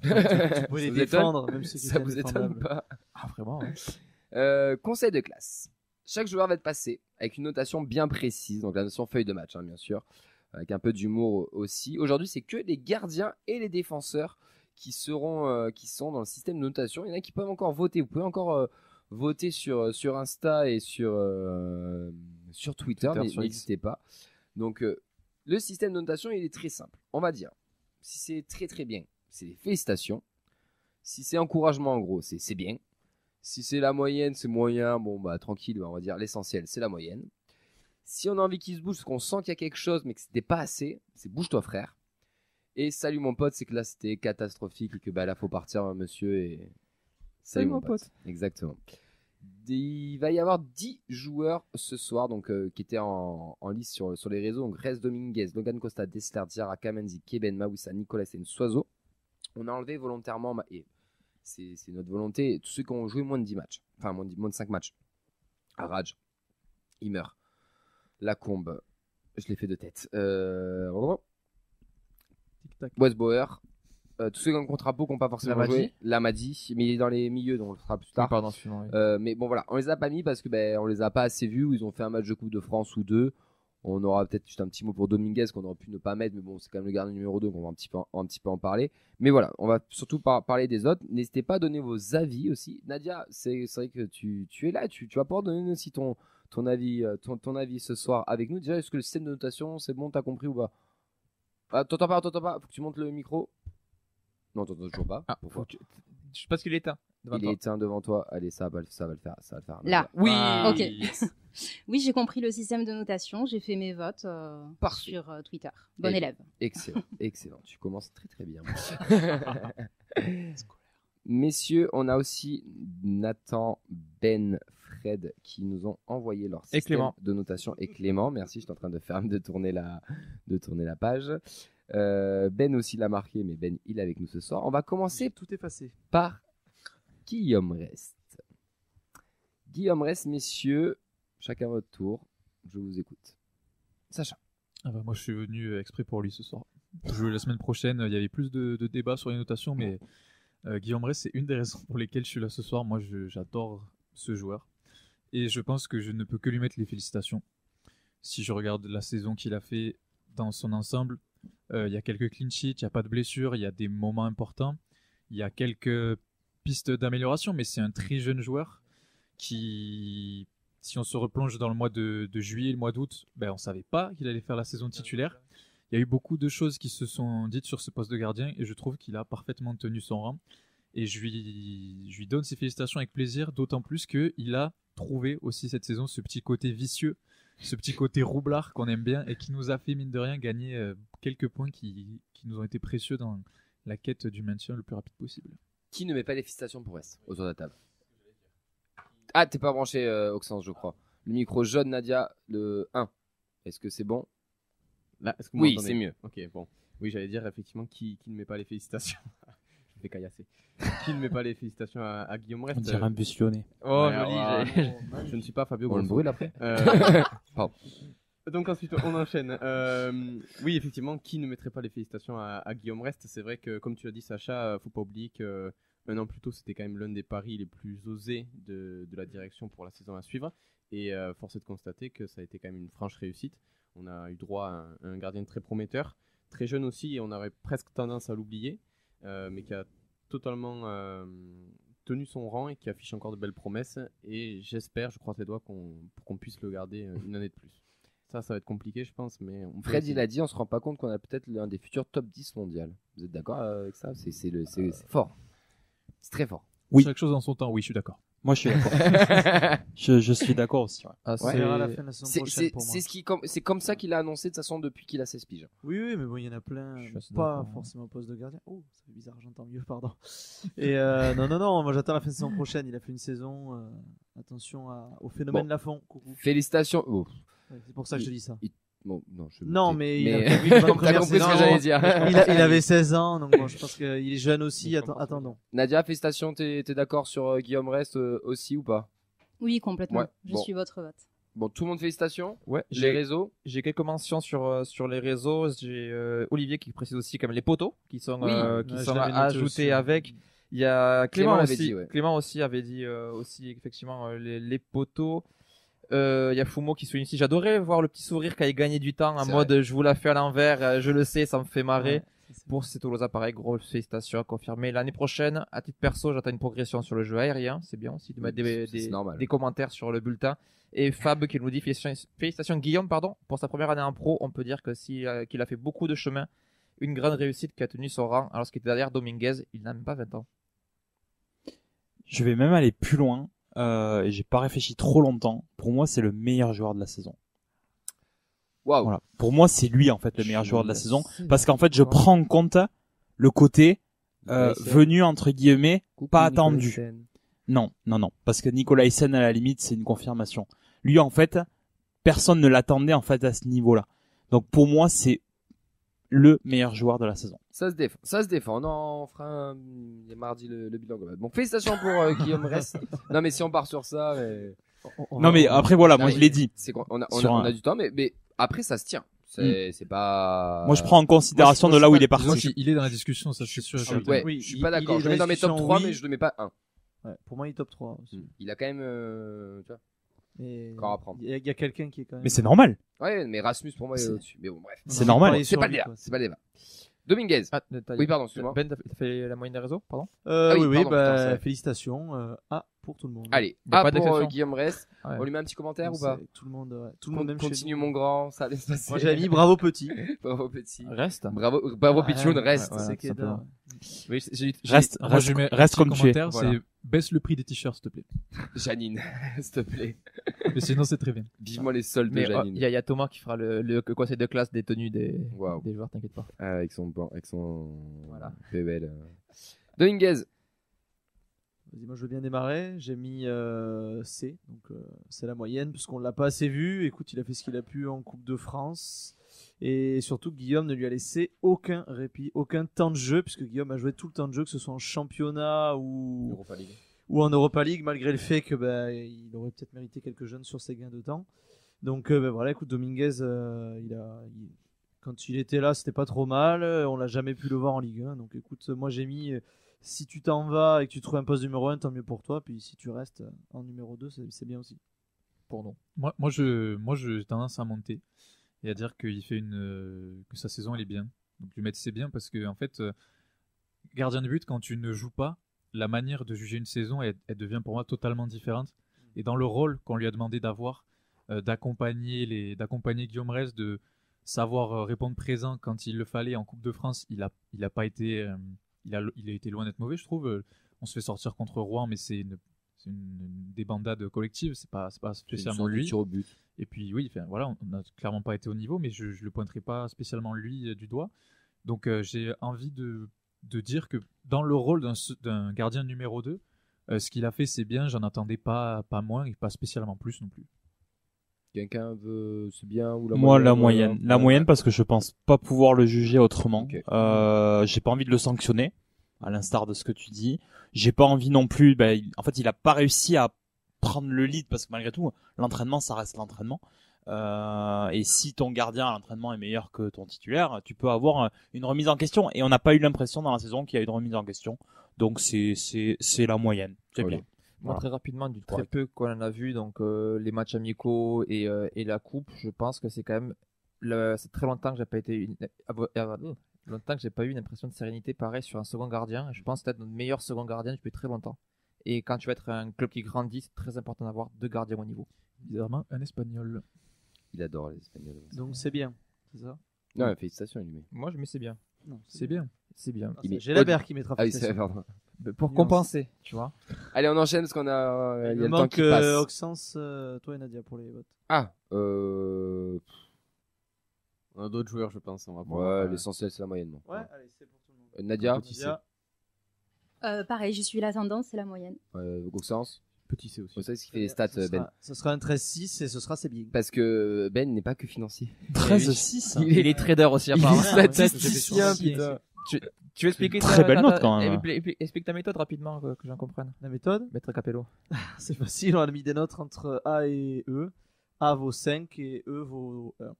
Tu pouvais les défendre, même ceux qui ça vous étonne pas? Ah, vraiment, ouais. Conseil de classe. Chaque joueur va être passé avec une notation bien précise, donc la notion feuille de match, hein, bien sûr, avec un peu d'humour aussi. Aujourd'hui, c'est que les gardiens et les défenseurs qui sont dans le système de notation. Il y en a qui peuvent encore voter. Vous pouvez encore voter sur Insta et sur Twitter, n'hésitez pas. Donc, le système de notation, il est très simple. On va dire, si c'est très très bien, c'est des félicitations. Si c'est encouragement, en gros, c'est bien. Si c'est la moyenne, c'est moyen, bon bah tranquille, on va dire l'essentiel, c'est la moyenne. Si on a envie qu'il se bouge, parce qu'on sent qu'il y a quelque chose, mais que c'était pas assez, c'est bouge-toi frère. Et salut mon pote, c'est que là c'était catastrophique et que bah là faut partir monsieur et salut mon pote. Exactement. Il va y avoir 10 joueurs ce soir donc qui étaient en liste sur les réseaux, donc Rez Dominguez, Logan Costa, Dessler, Diarra, Kamenzi, Keben, Mawissa, Nicolas et Soiseau. On a enlevé volontairement et c'est notre volonté, tous ceux qui ont joué moins de 10 matchs, enfin moins de 5 matchs. Raj, il meurt. Lacombe, je l'ai fait de tête. Westbauer, tous ceux qui ont contre Apo qui n'ont pas forcément joué. Lamadi, mais il est dans les milieux, donc on le fera plus tard. Pardon, oui. Mais bon voilà, on les a pas mis parce que on les a pas assez vus. Ils ont fait un match de Coupe de France ou deux. On aura peut-être juste un petit mot pour Dominguez qu'on aurait pu ne pas mettre, mais bon, c'est quand même le gardien numéro 2, donc on va un petit peu en parler. Mais voilà, on va surtout parler des autres. N'hésitez pas à donner vos avis aussi. Nadia, c'est vrai que tu es là, tu vas pouvoir donner aussi ton avis, ton avis ce soir avec nous. Déjà, est-ce que le système de notation, c'est bon, t'as compris ou pas? T'entends pas, faut que tu montes le micro. Non, t'entends toujours pas. Pourquoi je sais pas ce qu'il est éteint. Il est éteint devant toi. Allez, ça va le faire. Là. Oui. Ok. Oui, j'ai compris le système de notation. J'ai fait mes votes sur Twitter. Bon élève. Excellent. Tu commences très très bien. Messieurs, on a aussi Nathan, Ben, Fred qui nous ont envoyé leur système de notation et Clément. Merci, je suis en train de tourner la page. Ben aussi l'a marqué, mais Ben il est avec nous ce soir. On va commencer tout effacé par Guillaume Rest. Guillaume Rest, messieurs, chacun votre tour. Je vous écoute. Sacha. Moi, je suis venu exprès pour lui ce soir. La semaine prochaine, il y avait plus de débats sur les notations, mais Guillaume Rest, c'est une des raisons pour lesquelles je suis là ce soir. Moi, j'adore ce joueur. Et je pense que je ne peux que lui mettre les félicitations. Si je regarde la saison qu'il a fait dans son ensemble, il y a quelques clean sheets, il n'y a pas de blessures, il y a des moments importants, il y a quelques piste d'amélioration, mais c'est un très jeune joueur qui, si on se replonge dans le mois de juillet, le mois d'août, on savait pas qu'il allait faire la saison titulaire. Il y a eu beaucoup de choses qui se sont dites sur ce poste de gardien et je trouve qu'il a parfaitement tenu son rang. Et je lui donne ses félicitations avec plaisir, d'autant plus qu'il a trouvé aussi cette saison ce petit côté vicieux, ce petit côté roublard qu'on aime bien et qui nous a fait, mine de rien, gagner quelques points qui nous ont été précieux dans la quête du maintien le plus rapide possible. Qui ne met pas les félicitations pour West autour de la table? Ah, t'es pas branché, Oxens, je crois. Le micro jaune, Nadia, le 1. Est-ce que c'est bon? Là, est-ce que vous Oui, m'entendez? c'est mieux. Ok, bon. Oui, j'allais dire effectivement qui ne met pas les félicitations. Je vais caillasser. Qui ne met pas les félicitations à Guillaume Rest? On dirait un bus lyonnais. Oh, Ouais, joli. je ne suis pas Fabio On le Grosso. brûle après. Pardon. Donc ensuite on enchaîne. Oui, effectivement, qui ne mettrait pas les félicitations à Guillaume Rest? C'est vrai que comme tu l'as dit, Sacha, faut pas oublier que un an plus tôt, c'était quand même l'un des paris les plus osés de la direction pour la saison à suivre. Et force est de constater que ça a été quand même une franche réussite. On a eu droit à un gardien très prometteur, très jeune aussi, et on aurait presque tendance à l'oublier, mais qui a totalement tenu son rang et qui affiche encore de belles promesses. Et j'espère, je croise les doigts, pour qu'on puisse le garder une année de plus. Ça va être compliqué, je pense, mais Fred, il a dit, on se rend pas compte qu'on a peut-être l'un des futurs top 10 mondial. Vous êtes d'accord avec ça? C'est fort. C'est très fort. Oui. Chaque chose en son temps, oui, je suis d'accord. Moi, je suis d'accord. je suis d'accord aussi. Ouais. Ah, Ouais. c'est à la fin de la saison prochaine pour moi. C'est comme ça qu'il a annoncé de toute façon depuis qu'il a 16 piges. Oui, mais bon, il y en a plein, Je suis assez pas d'accord. forcément au poste de gardien. Oh, ça fait bizarre, j'entends mieux, pardon. Et non, moi j'attends la fin de saison prochaine. Il a fait une saison. Attention au phénomène Bon. Lafont. Coucou. Félicitations. Oh. Ouais, c'est pour ça que je te dis ça. Bon, non, je Non, me tais. mais il a vu une bonne T'as première compris ce que saison. j'allais dire. Il avait 16 ans, donc bon, je pense qu'il est jeune aussi. Attendons. Nadia, félicitations. T'es d'accord sur Guillaume Rest aussi ou pas? Oui, complètement. Ouais, Je bon. suis votre vote. Bon, tout le monde félicitations. Ouais, Les réseaux. J'ai quelques mentions sur les réseaux. J'ai Olivier qui précise aussi quand même les poteaux qui sont, Oui. qui Ouais, sont je l'avais noté ajoutés aussi. avec. Il y a Clément l'avait aussi. dit, ouais. Clément aussi avait dit aussi effectivement les poteaux. Il y a Fumo qui souligne ici. J'adorais voir le petit sourire quand il gagnait du temps en C'est mode je vous la fais à l'envers, je le sais, ça me fait marrer. Ouais, c'est Pour ces Toulousains, pareil, grosse félicitations, confirmé. L'année prochaine, à titre perso, j'attends une progression sur le jeu aérien. C'est bien aussi de mettre C'est normal. des commentaires sur le bulletin. Et Fab qui nous dit félicitations Guillaume, pardon, pour sa première année en pro. On peut dire que qu'il a fait beaucoup de chemin. Une grande réussite qui a tenu son rang alors qu'il était derrière Dominguez. Il n'a même pas 20 ans. Je vais même aller plus loin. Et j'ai pas réfléchi trop longtemps. Pour moi, c'est le meilleur joueur de la saison. Waouh. Voilà. Pour moi, c'est lui en fait le meilleur joueur de la saison, parce qu'en fait, je prends en compte le côté venu entre guillemets, pas attendu. Non, parce que Nicolas Hyssen à la limite, c'est une confirmation. Lui, en fait, personne ne l'attendait en fait à ce niveau-là. Donc pour moi, c'est le meilleur joueur de la saison. Ça se défend. Non, on fera mardi le bilan global. Bon, félicitations pour Guillaume Rest. Non, mais si on part sur ça, mais... Non mais après voilà, Non, moi mais je l'ai dit. C'est qu'on Sur on un- a du temps, mais après ça se tient. C'est pas. Moi je prends en considération de là où il est Disons parti. qu'il est dans la discussion, ça c'est sûr. et certain. Ouais, Oui, je suis il- pas il d'accord. est Je le mets dans mes top discussion, 3, oui. mais je le mets pas 1. Ouais, pour moi, il est top 3 aussi. Il a quand même. Tu vois, Mais encore à prendre. il y a quelqu'un qui est quand même. Mais c'est normal. Ouais, mais Rasmus pour moi il est C'est- au-dessus. Mais bon, bref. C'est normal. Pareil C'est sur pas le lui, débat. quoi. C'est pas le débat. Dominguez. Oui, pardon, excuse-moi. Ben, t'as fait la moyenne des réseaux, pardon. Ah oui, oui, pardon, putain, c'est vrai. félicitations. Pour tout le monde. Allez, Il y a pas pour d'exception. Guillaume Rest. Ouais. On lui met un petit commentaire ou C'est- pas? Tout le monde, ouais. Tout le monde même chez Continue nous. mon grand, ça laisse passer. Moi, j'avais mis bravo petit. Bravo petit. Reste. Bravo Pichoun, reste. Ouais, C'est qui est simplement. là. Oui, Reste, Moi, reste, je mets reste un comme petit tu es. commentaire, Voilà. c'est baisse le prix des t-shirts, s'il te plaît. Janine, s'il te plaît. Mais sinon, c'est très bien. Vivement les soldes de Mais Janine. il y a Thomas qui fera le conseil de classe des tenues des Waouh. joueurs, t'inquiète pas. Avec son Voilà. PBL. Dominguez. Vas-y, moi je veux bien démarrer. J'ai mis C, donc c'est la moyenne, puisqu'on l'a pas assez vu. Écoute, il a fait ce qu'il a pu en Coupe de France. Et surtout, Guillaume ne lui a laissé aucun répit, aucun temps de jeu, puisque Guillaume a joué tout le temps de jeu, que ce soit en championnat ou en Europa League, malgré le fait que il aurait peut-être mérité quelques jeunes sur ses gains de temps. Donc voilà, écoute, Dominguez, quand il était là, c'était pas trop mal. On l'a jamais pu le voir en Ligue 1. Donc écoute, moi j'ai mis si tu t'en vas et que tu trouves un poste numéro 1, tant mieux pour toi. Puis si tu restes en numéro 2, c'est bien aussi. Pour nous. Moi, j'ai tendance à monter et à dire qu'il fait que sa saison elle est bien. Donc lui mettre c'est bien parce que en fait, gardien de but quand tu ne joues pas, la manière de juger une saison, elle devient pour moi totalement différente. Et dans le rôle qu'on lui a demandé d'avoir, d'accompagner Guillaume Rez, de savoir répondre présent quand il le fallait en Coupe de France, il a pas été, il a été loin d'être mauvais, je trouve. On se fait sortir contre Rouen, mais c'est une débandade collective, c'est pas spécialement lui. Tir au but. Et puis oui, enfin, voilà, on n'a clairement pas été au niveau, mais je le pointerai pas spécialement lui du doigt. Donc j'ai envie de dire que dans le rôle d'un gardien numéro 2, ce qu'il a fait c'est bien, j'en attendais pas moins et pas spécialement plus non plus. Quelqu'un veut c'est bien ou la Moi, moyenne la moyenne parce que je pense pas pouvoir le juger autrement. Okay. J'ai pas envie de le sanctionner, à l'instar de ce que tu dis. J'ai pas envie non plus. En fait, il a pas réussi à prendre le lead parce que malgré tout, l'entraînement, ça reste l'entraînement. Et si ton gardien à l'entraînement est meilleur que ton titulaire, tu peux avoir une remise en question. Et on n'a pas eu l'impression dans la saison qu'il y a eu une remise en question. Donc c'est la moyenne. C'est bien. Moi, très rapidement, du très peu qu'on en a vu, donc les matchs amicaux et la coupe, je pense que c'est quand même c'est très longtemps que j'ai pas été longtemps que j'ai pas eu une impression de sérénité pareil sur un second gardien. Je pense peut-être notre meilleur second gardien depuis très longtemps. Et quand tu vas être un club qui grandit, c'est très important d'avoir 2 gardiens au niveau. Bizarrement, un Espagnol. Il adore les Espagnols. Donc c'est bien, c'est ça? Non, félicitations, il met. Moi, je mets c'est bien. Non, C'est bien. C'est bien. J'ai la qui mettra Ah oui, félicitations. pardon. Pour compenser, tu vois. Allez, on enchaîne parce qu'on a il y a Il le temps manque qui passe. Oxens, toi et Nadia pour les votes. Ah, On a d'autres joueurs, je pense. On va ouais, pouvoir, l'essentiel c'est la moyenne. Bon. Ouais, allez, c'est pour tout le monde. Nadia, Petit C. Pareil, je suis la tendance, c'est la moyenne. Goxens. Petit C aussi. C'est ça ce qui fait les stats, Ben. Ce sera un 13-6 et ce sera c'est bien. Parce que Ben n'est pas que financier. 13-6. Il est trader aussi, Il est apparemment. statisticien, putain. Tu veux expliquer Très belle note, quand même. Explique ta méthode rapidement, que j'en comprenne. La méthode? Maître Capello. C'est facile, on a mis des notes entre A et E. A vaut 5 et E vaut 1.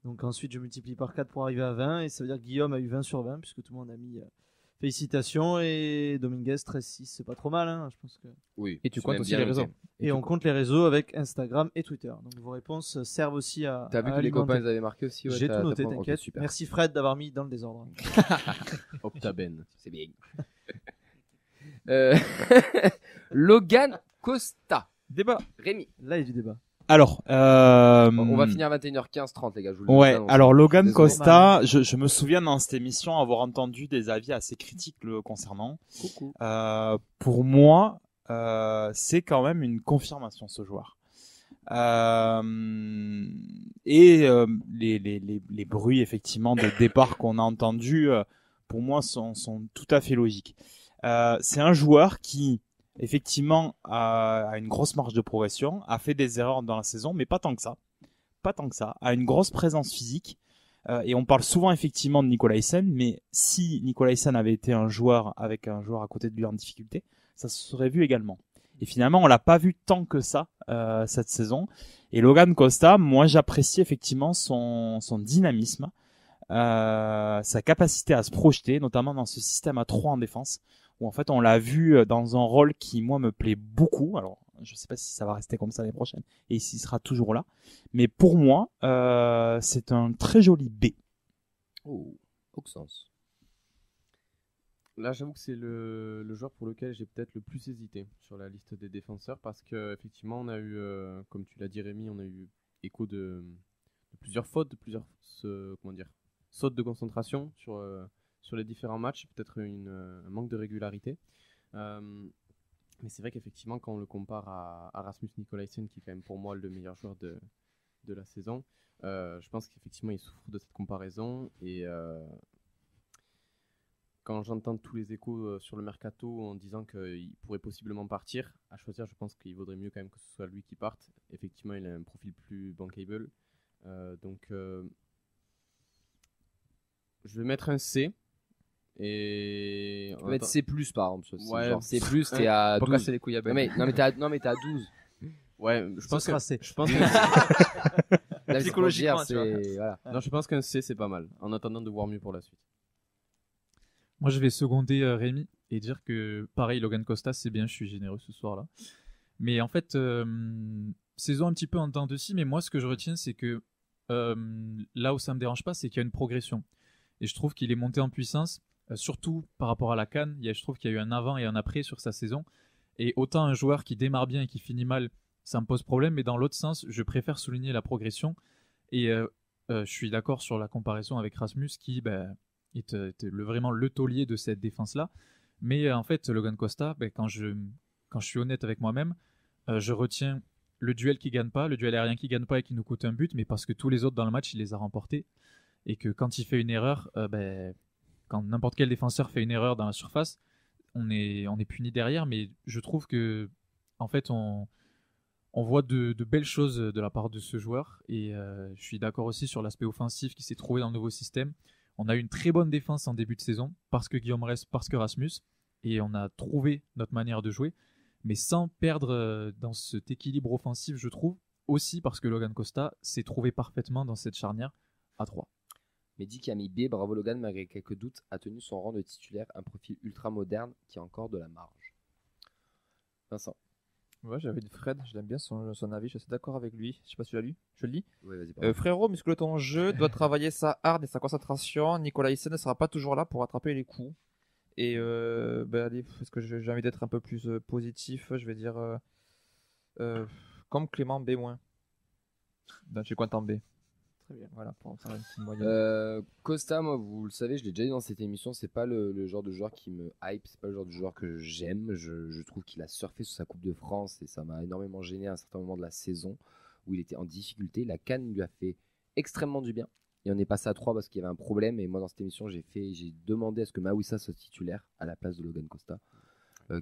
Donc ensuite je multiplie par 4 pour arriver à 20 et ça veut dire que Guillaume a eu 20 sur 20 puisque tout le monde a mis félicitations et Dominguez 13-6, c'est pas trop mal hein, je pense que. Oui. Et tu comptes aussi les réseaux. Et on compte les réseaux avec Instagram et Twitter. Donc vos réponses servent aussi à. T'as vu que les copains les avaient marqué aussi? J'ai tout noté, t'inquiète. Okay, merci Fred d'avoir mis dans le désordre. Optaben. C'est bien. Logan Costa. Débat. Rémi. Là il y a du débat. Alors, on va finir à 21h15-30 les gars. Je vous le ouais. dis, alors Logan désolé. Costa, je me souviens dans cette émission avoir entendu des avis assez critiques le concernant. Coucou. Pour moi, c'est quand même une confirmation ce joueur. Les bruits effectivement de départ qu'on a entendus, pour moi, sont tout à fait logiques. C'est un joueur qui effectivement a une grosse marge de progression, a fait des erreurs dans la saison, mais pas tant que ça, a une grosse présence physique, et on parle souvent effectivement de Nicolaisen, mais si Nicolaisen avait été un joueur avec un joueur à côté de lui en difficulté, ça se serait vu également. Et finalement, on l'a pas vu tant que ça cette saison. Et Logan Costa, moi j'apprécie effectivement son dynamisme, sa capacité à se projeter, notamment dans ce système à 3 en défense, où en fait on l'a vu dans un rôle qui moi me plaît beaucoup. Alors je sais pas si ça va rester comme ça l'année prochaine et s'il sera toujours là, mais pour moi c'est un très joli B. Oh, Oxens. Là, j'avoue que c'est le joueur pour lequel j'ai peut-être le plus hésité sur la liste des défenseurs parce que effectivement, on a eu, comme tu l'as dit Rémi, on a eu écho de plusieurs fautes, de plusieurs sautes de concentration sur les différents matchs, peut-être un manque de régularité. Mais c'est vrai qu'effectivement, quand on le compare à Rasmus Nicolaisen, qui est quand même pour moi le meilleur joueur de la saison, je pense qu'effectivement, il souffre de cette comparaison et quand j'entends tous les échos sur le mercato en disant qu'il pourrait possiblement partir, à choisir, je pense qu'il vaudrait mieux quand même que ce soit lui qui parte. Effectivement, il a un profil plus bankable. Donc, je vais mettre un C. Et Tu peux mettre C+, par exemple. Ouais. Genre C+, t'es à 12. Pour casser les couilles à Ben. Non, mais t'es à 12. Ouais, je pense que C. je pense que Là, Psychologiquement, c'est tu vois. voilà. non, je pense qu'un C c'est pas mal. En attendant de voir mieux pour la suite. Moi, je vais seconder Rémi et dire que, pareil, Logan Costa, c'est bien, je suis généreux ce soir-là. Mais en fait, saison un petit peu en dents de scie, mais moi, ce que je retiens, c'est que là où ça me dérange pas, c'est qu'il y a une progression. Et je trouve qu'il est monté en puissance surtout par rapport à la CAN. Je trouve qu'il y a eu un avant et un après sur sa saison. Et autant un joueur qui démarre bien et qui finit mal, ça me pose problème, mais dans l'autre sens, je préfère souligner la progression. Et je suis d'accord sur la comparaison avec Rasmus qui était vraiment le taulier de cette défense-là. Mais en fait, Logan Costa, quand je suis honnête avec moi-même, je retiens le duel qui gagne pas, le duel aérien qui gagne pas et qui nous coûte un but, mais parce que tous les autres dans le match, il les a remportés. Et que quand il fait une erreur, quand n'importe quel défenseur fait une erreur dans la surface, on est puni derrière. Mais je trouve que en fait, on voit de belles choses de la part de ce joueur. Et je suis d'accord aussi sur l'aspect offensif qui s'est trouvé dans le nouveau système. On a eu une très bonne défense en début de saison, parce que Guillaume Rest, parce que Rasmus, et on a trouvé notre manière de jouer, mais sans perdre dans cet équilibre offensif, je trouve, aussi parce que Logan Costa s'est trouvé parfaitement dans cette charnière à 3. Mehdi qui a mis B, bravo Logan, malgré quelques doutes, a tenu son rang de titulaire, un profil ultra moderne qui a encore de la marge. Vincent. Ouais, j'avais de Fred, je l'aime bien son avis, je suis assez d'accord avec lui. Je sais pas si tu l'as lu, je le lis. Ouais, vas-y, frérot, muscle ton jeu, doit travailler sa hard et sa concentration. Nicolas Hyssen ne sera pas toujours là pour attraper les coups. Et allez, parce que j'ai envie d'être un peu plus positif, je vais dire comme Clément B-. Donc, je suis content B. Très bien. Voilà, pour faire une petite moyenne. Costa, moi, vous le savez, je l'ai déjà dit dans cette émission, c'est pas le genre de joueur qui me hype, c'est pas le genre de joueur que j'aime. Je trouve qu'il a surfé sur sa Coupe de France et ça m'a énormément gêné à un certain moment de la saison où il était en difficulté. La CAN lui a fait extrêmement du bien. Et on est passé à 3 parce qu'il y avait un problème. Et moi, dans cette émission, j'ai demandé à ce que Mawissa soit titulaire à la place de Logan Costa.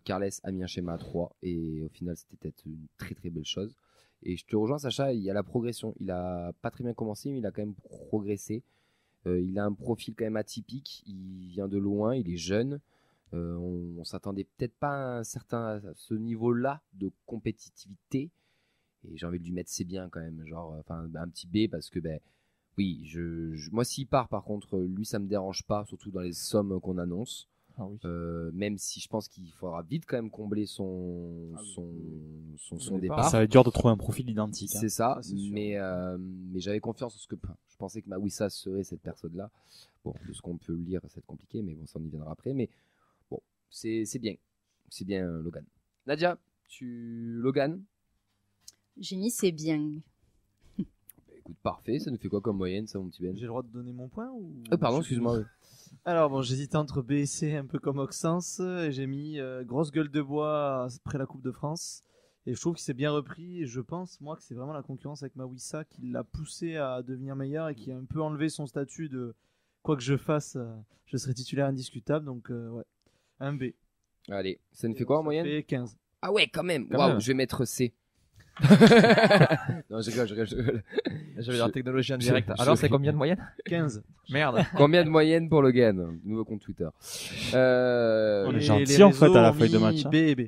Carles a mis un schéma à 3 et au final, c'était peut-être une très très belle chose. Et je te rejoins, Sacha, il y a la progression. Il a pas très bien commencé, mais il a quand même progressé. Il a un profil quand même atypique. Il vient de loin, il est jeune. On s'attendait peut-être pas à ce niveau-là de compétitivité. Et j'ai envie de lui mettre c'est bien quand même, un petit B parce que oui, moi s'il part par contre, lui ça me dérange pas, surtout dans les sommes qu'on annonce. Ah oui. Même si je pense qu'il faudra vite quand même combler son départ. Ça va être dur de trouver un profil identique. C'est ça, mais j'avais confiance parce que je pensais que Mawissa serait cette personne-là. Bon, de ce qu'on peut lire, c'est compliqué, mais bon, ça on y viendra après. Mais bon, c'est bien Logan. Nadia, Logan. J'ai mis c'est bien. Écoute, parfait, ça nous fait quoi comme moyenne ça mon petit Ben? J'ai le droit de donner mon point ou... Pardon, excuse-moi. Oui. Alors bon, j'hésitais entre B et C, un peu comme Auxence, et j'ai mis grosse gueule de bois après la Coupe de France, et je trouve qu'il s'est bien repris, et je pense moi que c'est vraiment la concurrence avec Mawissa qui l'a poussé à devenir meilleur et qui a un peu enlevé son statut de quoi que je fasse, je serai titulaire indiscutable, donc ouais, un B. Allez, ça nous fait quoi en moyenne? Ça fait 15. Ah ouais, quand même. Waouh, je vais mettre C. Non, je rigole. J'avais la technologie en direct. Alors, c'est combien de moyenne? 15. Merde. Combien de moyenne pour Logan? Nouveau compte Twitter. On est gentil en fait à la feuille de match. B et B.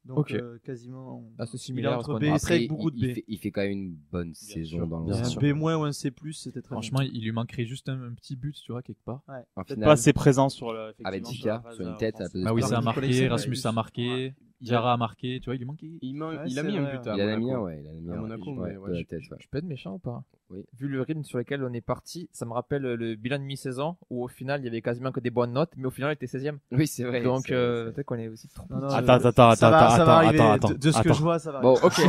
Donc, ok. Quasiment. C'est similaire. Entre B et C avec beaucoup de B. Il fait quand même une bonne saison dans le Un B- ou un C+, c'était très Franchement, il lui manquerait juste un petit but, tu vois, quelque part. Ouais. Peut-être pas assez présent sur le. Avec Dika, sur une tête. Ah oui, ça a marqué. Rasmus a marqué. Diarra a marqué, tu vois, il lui manquait. Il a mis un but à Monaco. Il a mis à Monaco, mais ouais, Je peux être méchant ou pas? Oui. Vu le rythme sur lequel on est parti, ça me rappelle le bilan de mi-saison où au final il y avait quasiment que des bonnes notes, mais au final il était 16ème. Oui, c'est vrai. Donc peut-être qu'on est aussi trop. Attends. De ce que je vois, ça va. Bon, ok.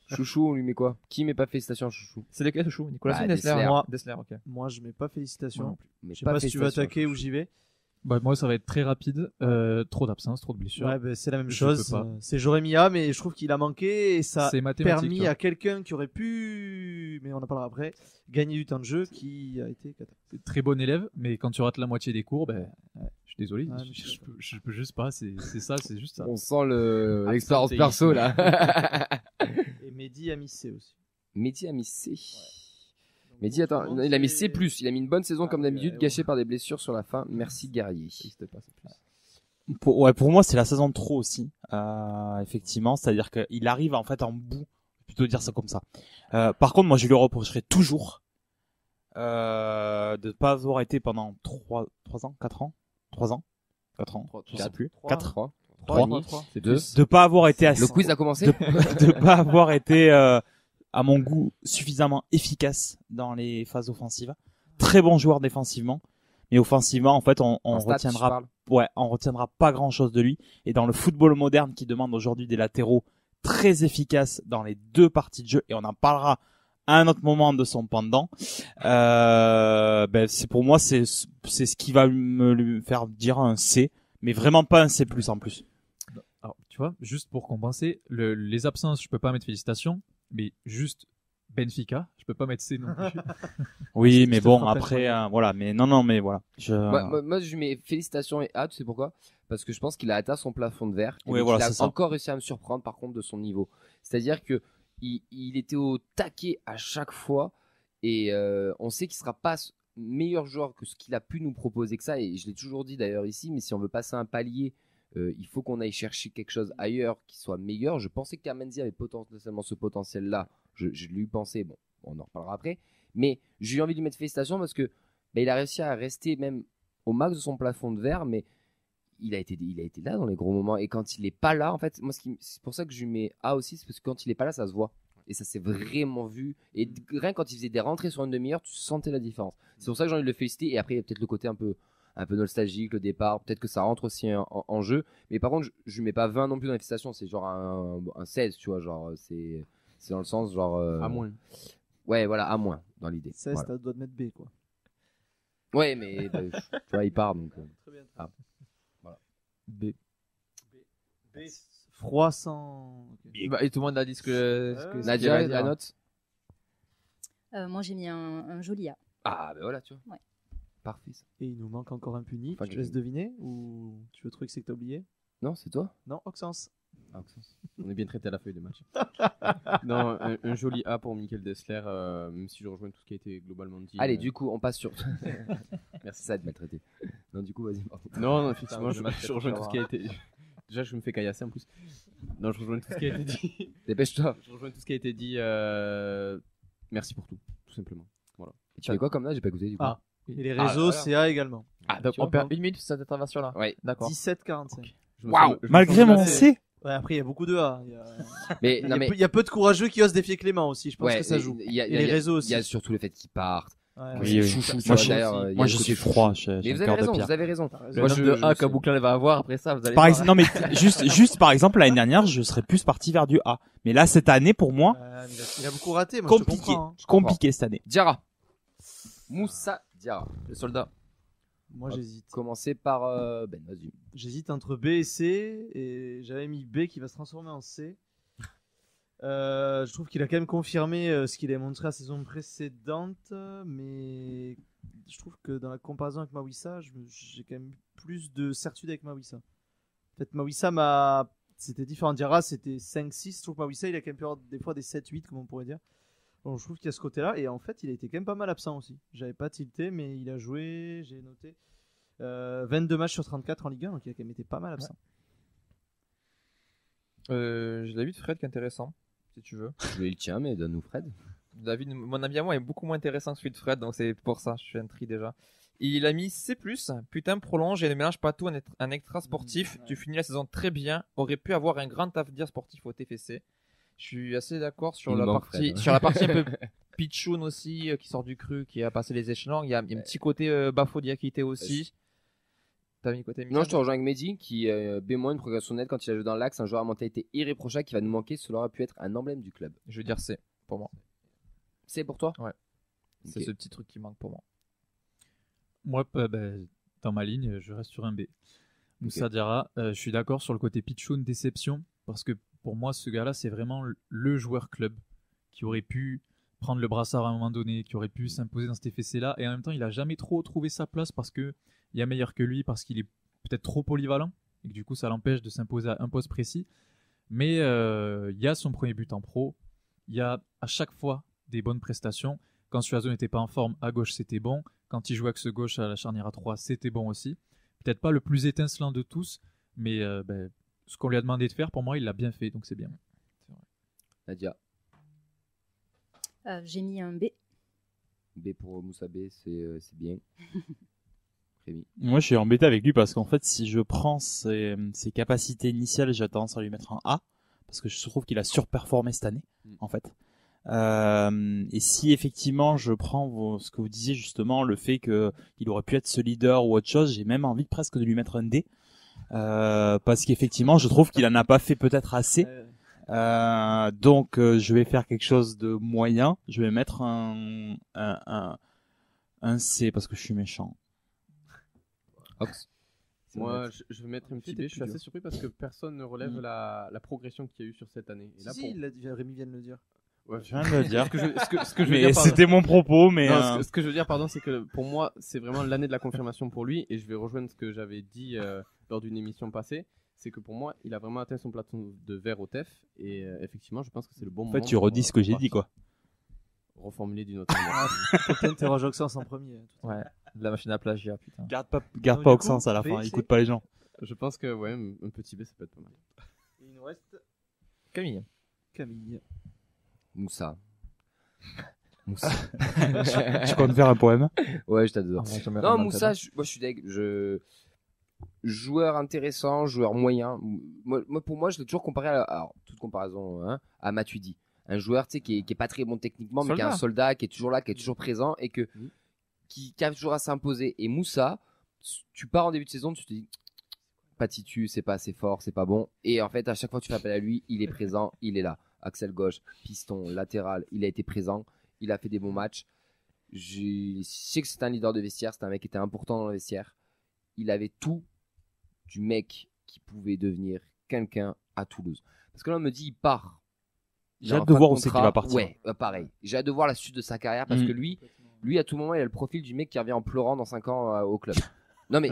Chouchou, on lui met quoi? Qui met pas félicitations à Chouchou? C'est lequel Chouchou? Nicolas ou Dessler. Dessler, ok. Moi, je mets pas félicitations. Mais je sais pas si tu veux attaquer ou j'y vais. Bah, moi, ça va être très rapide. Trop d'absence, trop de blessures. Ouais, c'est la même chose. C'est Joremia, mais je trouve qu'il a manqué et ça a permis à quelqu'un qui aurait pu, mais on en parlera après, gagner du temps de jeu qui a été catastrophique. Très bon élève, mais quand tu rates la moitié des cours, je suis désolé, je peux juste pas, c'est ça, c'est juste ça. On sent l'expérience perso là. Et Mehdi a mis C aussi. Mehdi a mis C. Mehdi, attends, il a mis C+, il a mis une bonne saison comme d'habitude, gâchée par des blessures sur la fin. Merci Guerrier. Pour moi, c'est la saison de trop aussi. Effectivement, c'est-à-dire qu'il arrive en fait en bout, plutôt dire ça comme ça. Par contre, moi, je lui reprocherais toujours de ne pas avoir été pendant 3 ans, 4 ans, je sais plus, 4 c'est 2. De pas avoir été assez. Le quiz a commencé. De pas avoir été à mon goût suffisamment efficace dans les phases offensives. Très bon joueur défensivement, mais offensivement, en fait, on En stats, tu retiendra, parles. on retiendra pas grand chose de lui. Et dans le football moderne qui demande aujourd'hui des latéraux très efficaces dans les deux parties de jeu, et on en parlera à un autre moment de son pendant, c'est pour moi, c'est ce qui va me lui faire dire un C, mais vraiment pas un C+, en plus. Alors, tu vois, juste pour compenser, les absences, je peux pas mettre félicitations, mais juste Benfica, je peux pas mettre C non plus. Oui, mais bon, après, voilà, mais non, mais voilà. Moi, je mets félicitations et A, tu sais pourquoi? Parce que je pense qu'il a atteint son plafond de verre. Et Oui, donc voilà, il a c'est ça. encore réussi à me surprendre, par contre, de son niveau. C'est-à-dire que il était au taquet à chaque fois, et on sait qu'il sera pas meilleur joueur que ce qu'il a pu nous proposer que ça, et je l'ai toujours dit d'ailleurs ici, mais si on veut passer un palier, il faut qu'on aille chercher quelque chose ailleurs qui soit meilleur. Je pensais que Kermenzi avait potentiellement ce potentiel-là. Je lui pensais, bon, on en reparlera après. Mais j'ai eu envie de lui mettre félicitations parce que il a réussi à rester même au max de son plafond de verre, mais il a été là dans les gros moments. Et quand il est pas là, en fait, moi, c'est pour ça que je lui mets A aussi, c'est parce que quand il est pas là, ça se voit. Et ça s'est vraiment vu. Et rien quand il faisait des rentrées sur une demi-heure, tu sentais la différence. C'est pour ça que j'ai envie de le féliciter. Et après, il y a peut-être le côté un peu nostalgique, le départ. Peut-être que ça rentre aussi en jeu. Mais par contre, je lui mets pas 20 non plus dans les félicitations. C'est genre un 16, tu vois. Genre, c'est dans le sens, genre. À moins. Ouais, voilà, à moins, dans l'idée. 16, Voilà. t'as le droit de mettre B, quoi. Ouais, mais tu vois, il part donc. Très bien. Ah. Voilà. B. Froid sans. Et tout le monde a dit ce que Nadia, la note. Moi, j'ai mis un joli A. Ah, ben voilà, tu vois. Ouais. Parfait. Ça. Et il nous manque encore un puni. Enfin, Je te laisse deviner ou tu veux trouver que c'est que t'as oublié? Non, c'est toi. Non, Oxens. Ah, on est bien traité à la feuille de match. Non, un joli A pour Michael Dessler, même si je rejoins tout ce qui a été globalement dit. Allez, du coup, on passe sur. Merci, ça de mal traité. Non, du coup, vas-y. Non, effectivement, je rejoins tout ce qui a été. Déjà, je me fais caillasser en plus. Non, je rejoins tout ce qui a été dit. Dépêche-toi. Je rejoins tout ce qui a été dit. Merci pour tout simplement. Voilà. Et tu fais quoi comme là? J'ai pas écouté du coup. Ah. Et les réseaux, c'est A également. Ah, donc on perd une minute sur cette intervention-là. Ouais. D'accord. 17-45. Waouh. Malgré mon C. Ouais, après, il y a beaucoup de A. Mais Il y a peu de courageux qui osent défier Clément aussi. Je pense que ça joue. Il y a les réseaux aussi. Il y a surtout le fait qu'ils partent. Ouais, Oui. Moi, je suis froid. Mais vous avez raison. Le nombre de A qu'un bouclin va avoir après ça, vous allez Par voir. exemple, non mais juste par exemple l'année dernière, je serais plus parti vers du A. Mais là cette année pour moi, il a beaucoup raté. Moi, je te compliqué, comprends, hein. compliqué cette année. Diarra. Moussa Diarra. Le soldat. Moi, j'hésite. Commencer par Ben, vas-y. J'hésite entre B et C, et j'avais mis B qui va se transformer en C. Je trouve qu'il a quand même confirmé ce qu'il a montré la saison précédente, mais je trouve que dans la comparaison avec Mawissa, j'ai quand même plus de certitude avec Mawissa. En fait, Mawissa c'était différent. Diarra, c'était 5-6. Je trouve que Mawissa, il a quand même pu avoir des fois des 7-8, comme on pourrait dire. Donc, je trouve qu'il y a ce côté-là, et en fait, il a été quand même pas mal absent aussi. J'avais pas tilté, mais il a joué, j'ai noté 22 matchs sur 34 en Ligue 1, donc il a quand même été pas mal absent. J'ai David Fred qui est intéressant, si tu veux. Je vais le tien, mais donne-nous Fred. David, mon ami à moi, est beaucoup moins intéressant que celui de Fred, donc c'est pour ça, je suis un tri déjà. Il a mis C+, putain, prolonge et ne mélange pas tout, un extra sportif. Tu finis la saison très bien, aurait pu avoir un grand avenir sportif au TFC. Je suis assez d'accord sur la partie un peu pitchoun aussi, qui sort du cru, qui a passé les échelons. Il y a un petit côté Bafo Diakité aussi. T'as mis côté Non, je te rejoins avec Mehdi, qui B- une progression nette quand il a joué dans l'axe, un joueur à mentalité irréprochable qui va nous manquer. Cela aurait pu être un emblème du club. Je veux dire C, pour moi. C pour toi? Ouais. C'est Ok. ce petit truc qui manque pour moi. Moi, dans ma ligne, je reste sur un B. Moussa Diarra, je suis d'accord sur le côté pitchoun déception, parce que pour moi, ce gars-là, c'est vraiment le joueur club qui aurait pu prendre le brassard à un moment donné, qui aurait pu s'imposer dans cet FFC-là, et en même temps, il a jamais trop trouvé sa place parce que il y a meilleur que lui, parce qu'il est peut-être trop polyvalent, et que du coup, ça l'empêche de s'imposer à un poste précis. Mais il y a son premier but en pro, il y a à chaque fois des bonnes prestations. Quand Suazo n'était pas en forme, à gauche, c'était bon. Quand il jouait axe gauche à la charnière à 3, c'était bon aussi. Peut-être pas le plus étincelant de tous, mais ce qu'on lui a demandé de faire, pour moi, il l'a bien fait, donc c'est bien. Nadia. J'ai mis un B. B pour Moussa B, c'est bien. Rémi. Moi, je suis embêté avec lui parce qu'en fait, si je prends ses capacités initiales, j'ai tendance à lui mettre un A parce que je trouve qu'il a surperformé cette année, en fait. Et si effectivement je prends ce que vous disiez justement, le fait que il aurait pu être ce leader ou autre chose, j'ai même envie presque de lui mettre un D, parce qu'effectivement je trouve qu'il en a pas fait peut-être assez. Donc je vais faire quelque chose de moyen. Je vais mettre un C parce que je suis méchant. Ox. Moi, je vais mettre un petit B. Je suis assez surpris parce que personne ne relève la progression qu'il y a eu sur cette année. Et là, Si, il l'a dit, Rémi vient de le dire. Ouais, Je viens de le dire. Ce que je veux Mais dire, pardon. c'était mon propos, mais Non, ce que je veux dire, pardon, c'est que pour moi, c'est vraiment l'année de la confirmation pour lui, et je vais rejoindre ce que j'avais dit lors d'une émission passée. C'est que pour moi, il a vraiment atteint son plafond de verre au TEF, et effectivement, je pense que c'est le bon en moment. fait tu redis ce que j'ai dit quoi. Reformuler d'une autre manière. Peut-être interroge Oxens en premier. Ouais, de la machine à plagiat, putain. Garde pas Donc, du Oxens coup, à la B, fin, c'est- écoute pas les gens. Je pense que ouais, un petit B, ça peut être pas mal. Il nous reste Camille. Camille. Moussa. Tu comptes faire un poème? Ouais, je t'adore. Ah, moi, jamais Non, Ronald Moussa, Tadam. moi je suis deg. Joueur intéressant, joueur moyen. Pour moi, je l'ai toujours comparé alors, toute comparaison, hein, à Matuidi. Un joueur, tu sais, qui est pas très bon techniquement, mais qui est un soldat, qui est toujours là, qui est toujours présent et qui a toujours à s'imposer. Et Moussa, tu pars en début de saison, tu te dis, Patitu, c'est pas assez fort, c'est pas bon. Et en fait, à chaque fois que tu fais appel à lui, il est présent, il est là. Axel gauche, piston, latéral, il a été présent, il a fait des bons matchs. Je sais que c'est un leader de vestiaire, c'est un mec qui était important dans le vestiaire. Il avait tout du mec qui pouvait devenir quelqu'un à Toulouse. Parce que là, on me dit, il part. J'ai hâte de voir où c'est qu'il va partir. Ouais, pareil. J'ai hâte de voir la suite de sa carrière parce que lui, à tout moment, il a le profil du mec qui revient en pleurant dans 5 ans au club. Non, mais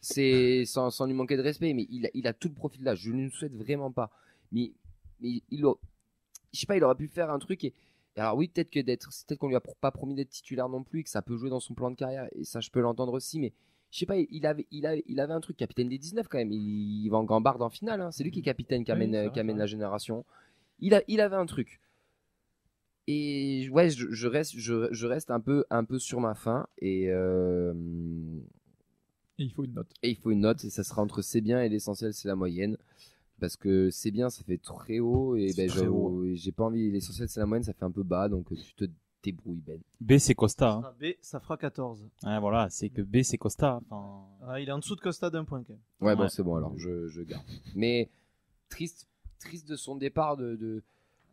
c'est sans lui manquer de respect, mais il a tout le profil là. Je ne le souhaite vraiment pas. Mais je sais pas, il aurait pu faire un truc et alors oui, peut-être qu'on lui a pas promis d'être titulaire non plus et que ça peut jouer dans son plan de carrière et ça je peux l'entendre aussi, mais je sais pas, il avait un truc, capitaine des 19 quand même, il va en gambarde en finale, hein. C'est lui qui est capitaine, qui amène la génération. Il avait un truc. Et ouais, je reste un peu sur ma faim et il faut une note. Et il faut une note et ça sera entre c'est bien et l'essentiel c'est la moyenne. Parce que c'est bien, ça fait très haut et ben j'ai pas envie. L'essentiel c'est la moyenne, ça fait un peu bas, donc tu te débrouilles Ben. B c'est Costa. Hein. B, ça fera 14. Ouais, voilà, c'est que B c'est Costa. Enfin... Ah, il est en dessous de Costa d'un point quand même. Ouais, bon c'est bon alors, je garde. Mais triste de son départ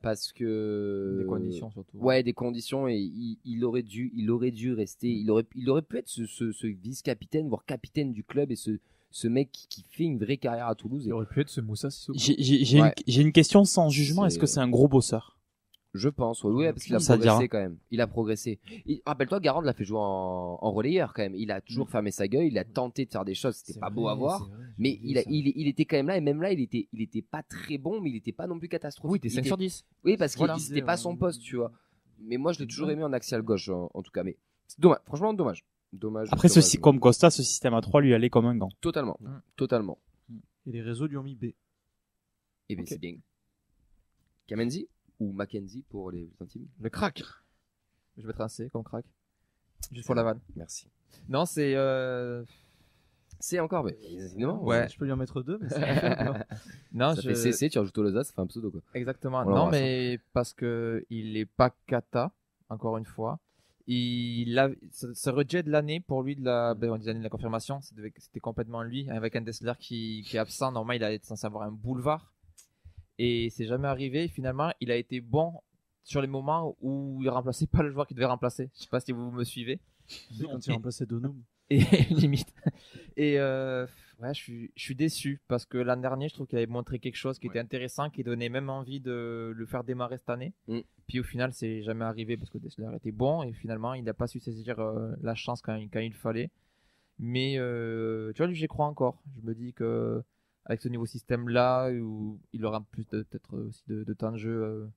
parce que des conditions surtout. Ouais, des conditions et il aurait dû rester. Il aurait pu être ce vice-capitaine voire capitaine du club et ce mec qui fait une vraie carrière à Toulouse. Il aurait pu être ce Moussa Sissoko. J'ai une question sans jugement. Est-ce que c'est un gros bosseur? Je pense, oui, parce qu'il a progressé quand même. Il a progressé. Rappelle-toi, Garand l'a fait jouer en relayeur quand même. Il a toujours fermé sa gueule, il a tenté de faire des choses, c'était pas beau à voir. Mais il était quand même là, et même là, il était pas très bon, mais il était pas non plus catastrophique. Oui, il était 5 sur 10. Oui, parce que c'était pas son poste, tu vois. Mais moi, je l'ai toujours aimé en axial gauche, en tout cas. Mais c'est dommage, franchement, dommage. Après, comme Costa, ce système à 3 lui allait comme un gant. Totalement, totalement. Et les réseaux lui ont mis B. Et bien, c'est bien. Kamenzi ou Mackenzie pour les intimes. Le crack. Je vais mettre un C comme crack. Juste pour la vanne. Merci. Non, c'est C encore, mais évidemment. Ouais. Je peux lui en mettre 2, mais non, ça fait CC, tu rajoutes Tolosa, ça fait un pseudo quoi. Exactement. Non, mais parce que il est pas kata, encore une fois. Ce rejet de l'année pour lui on dit l'année de la confirmation, c'était complètement lui avec un Dessler qui est absent. Normalement, il est censé avoir un boulevard. Et c'est jamais arrivé. Finalement, il a été bon sur les moments où il remplaçait pas le joueur qu'il devait remplacer. Je sais pas si vous me suivez. Quand il remplaçait Donum. Et limite. Et ouais, je suis déçu parce que l'an dernier, je trouve qu'il avait montré quelque chose qui était intéressant, qui donnait même envie de le faire démarrer cette année. Puis au final, c'est jamais arrivé parce que Dessler était bon et finalement, il n'a pas su saisir la chance quand il fallait. Mais tu vois, lui, j'y crois encore. Je me dis que avec ce nouveau système là où il aura plus peut-être aussi de temps de jeu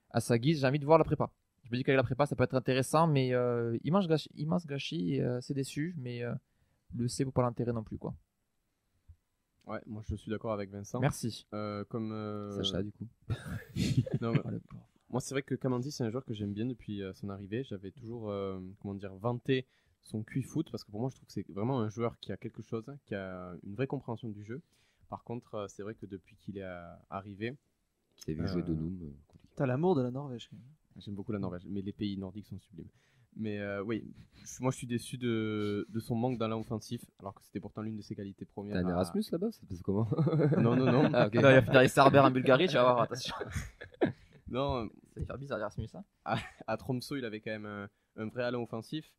à sa guise, j'ai envie de voir la prépa. Je me dis qu'avec la prépa ça peut être intéressant, mais immense gâchis, c'est déçu, mais le C vaut pas l'intérêt non plus quoi. Ouais, moi je suis d'accord avec Vincent. Merci. Sacha du coup. Non, mais, moi c'est vrai que Kamandi c'est un joueur que j'aime bien depuis son arrivée. J'avais toujours vanté son QI foot parce que pour moi je trouve que c'est vraiment un joueur qui a quelque chose, qui a une vraie compréhension du jeu. Par contre, c'est vrai que depuis qu'il est arrivé, qu'il a vu jouer Donum. T'as l'amour de la Norvège quand J'aime beaucoup la Norvège, mais les pays nordiques sont sublimes. Mais oui, moi je suis déçu de son manque d'allant offensif, alors que c'était pourtant l'une de ses qualités premières. T'as un Erasmus là-bas? Ça passe comment? Non. Ah, ok. Non, il va finir les Cerbères en Bulgarie, tu vas voir, attention. Non, Ça va faire bizarre Erasmus, hein. à Tromsø, il avait quand même un vrai allant offensif.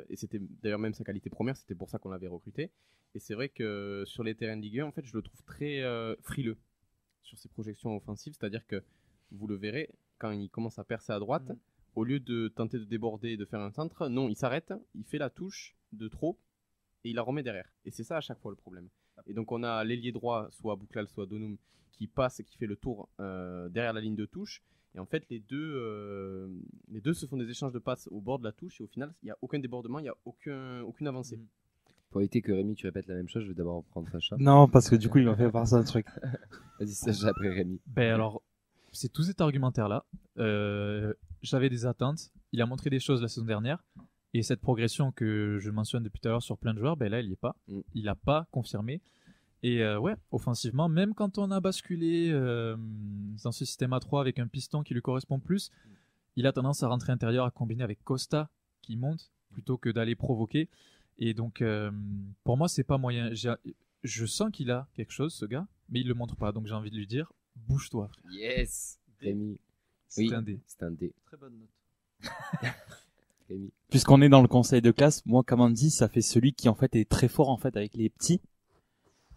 Et c'était d'ailleurs même sa qualité première, c'était pour ça qu'on l'avait recruté. Et c'est vrai que sur les terrains de Ligue 1, en fait, je le trouve très frileux sur ses projections offensives. C'est-à-dire que, vous le verrez, quand il commence à percer à droite, au lieu de tenter de déborder et de faire un centre, non, il s'arrête, il fait la touche de trop et il la remet derrière. Et c'est ça à chaque fois le problème. Et donc on a l'ailier droit, soit Bouklal, soit Donum, qui passe et qui fait le tour derrière la ligne de touche. Et en fait, les deux se font des échanges de passes au bord de la touche et au final, il n'y a aucun débordement, il n'y a aucune avancée. Pour éviter que Rémi, tu répètes la même chose, je vais d'abord reprendre Sacha. Non, parce que du coup, il m'a fait penser à un truc. Vas-y, Sacha, après Rémi. Ben alors, c'est tout cet argumentaire-là. J'avais des attentes. Il a montré des choses la saison dernière. Et cette progression que je mentionne depuis tout à l'heure sur plein de joueurs, ben là, il n'y est pas. Il n'a pas confirmé. Et ouais, offensivement, même quand on a basculé dans ce système à 3 avec un piston qui lui correspond plus, il a tendance à rentrer intérieur, à combiner avec Costa qui monte plutôt que d'aller provoquer. Et donc, pour moi, c'est pas moyen. Je sens qu'il a quelque chose, ce gars, mais il le montre pas. Donc, j'ai envie de lui dire, bouge-toi, frère. Yes, Rémi. C'est un D. C'est un D. Très bonne note. Rémi. Puisqu'on est dans le conseil de classe, moi, Kamandi, ça fait celui qui en fait est très fort en fait avec les petits.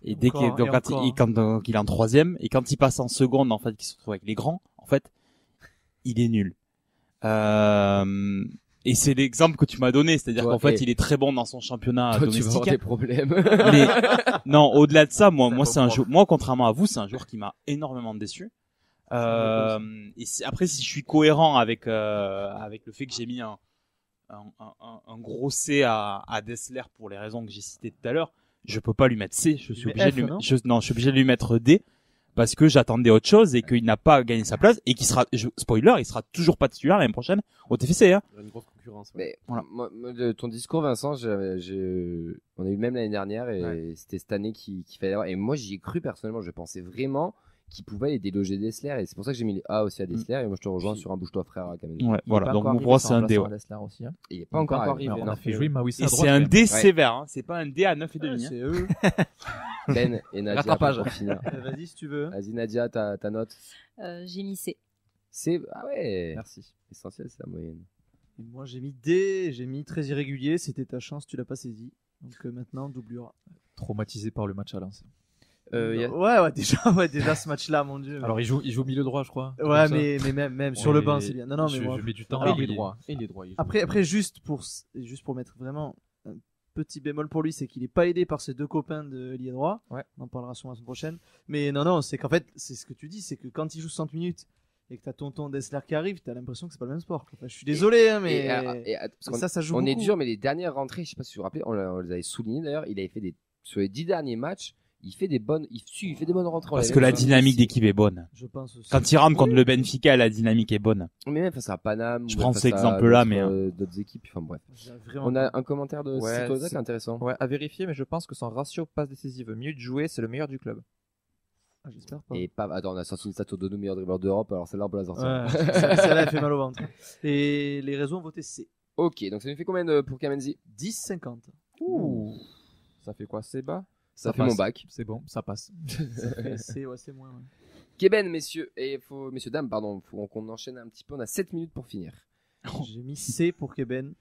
Et dès qu'il Encore, donc, et quand encore. il est en troisième et quand il passe en seconde, en fait, qu'il se retrouve avec les grands, en fait, il est nul. Et c'est l'exemple que tu m'as donné, c'est-à-dire Toi, qu'en fait, il est très bon dans son championnat Toi, tu vas avoir domestique. des problèmes. Non, au-delà de ça, moi, C'est c'est un un bon joueur. Moi, contrairement à vous, c'est un joueur qui m'a énormément déçu. Et après, si je suis cohérent avec le fait que j'ai mis un gros C à Dessler pour les raisons que j'ai citées tout à l'heure, je peux pas lui mettre C. Je suis obligé de lui, je suis obligé de lui mettre D parce que j'attendais autre chose et qu'il n'a pas gagné sa place et qu'il sera, spoiler, il sera toujours pas titulaire l'année prochaine au TFC. Hein. Il y a une grosse concurrence. Mais Voilà. moi, de ton discours, Vincent, on a eu le même l'année dernière et c'était cette année qu'il fallait avoir. Et moi, j'y ai cru personnellement. Je pensais vraiment qu'il pouvait aller déloger Dessler et c'est pour ça que j'ai mis les A aussi à Dessler. Et moi, je te rejoins sur un bouge-toi frère quand même. Ouais, voilà. Donc pour moi, c'est un D. Ouais. Aussi, hein. Il est pas encore arrivé. Alors, on non. a fait jouer Mawissa Et à droite. c'est un quand D même. sévère. Hein. C'est pas un D à 9,5. C'est eux. Ben et Nadia Rattrapage. pour finir. Vas-y si tu veux. Vas-y Nadia, ta note. J'ai mis C. C'est ah ouais. Merci. Essentiel, c'est la moyenne. Et moi j'ai mis D, j'ai mis très irrégulier, c'était ta chance, tu l'as pas saisi. Donc maintenant doublure. Traumatisé par le match à Lens. Ouais, déjà ce match-là, mon dieu. Alors, il joue au milieu droit, je crois. Ouais, comme ça. mais même sur le banc, c'est bien. Non, non, mais je moi. mets du temps. Alors, à Il est oublier. droit. Il est droit. Après, juste pour mettre vraiment un petit bémol pour lui, c'est qu'il est pas aidé par ses deux copains de lié droit. Ouais. On en parlera sûrement la semaine prochaine. Mais non, c'est qu'en fait, c'est ce que tu dis, c'est que quand il joue 60 minutes et que t'as tonton Dessler qui arrive, t'as l'impression que c'est pas le même sport. Enfin, je suis désolé, hein, mais parce qu'on- ça joue on est beaucoup. dur, mais les dernières rentrées, je sais pas si vous vous rappelez, on les avait soulignées d'ailleurs. Il avait fait sur les 10 derniers matchs, il fait des bonnes rentrées. Parce que la dynamique d'équipe est bonne. Je pense aussi. Quand il rentre contre le Benfica, la dynamique est bonne. Mais même face à Paname. Je ou prends face cet à exemple-là, d'autres, mais, d'autres équipes. Enfin bref. J'ai vraiment On a un commentaire de Ouais, Citoza qui c'est- est intéressant. Ouais, à vérifier, mais je pense que son ratio passe décisive minutes jouées, c'est le meilleur du club. Ah, j'espère pas. Et pas, attends, on a sorti une stat de nos meilleurs dribbleurs d'Europe, alors celle-là on peut la sortir. Ouais, celle-là elle fait mal au ventre. Et les réseaux ont voté C. Ok, donc ça nous fait combien pour Kamenzi? 10-50. Ouh. Ça fait quoi? C'est bas? Ça fait passe. mon bac. C'est bon, ça passe. C, ouais, c'est moins. Ouais. Keben, messieurs, messieurs, dames, pardon, faut qu'on enchaîne un petit peu, on a 7 minutes pour finir. J'ai mis C pour Keben.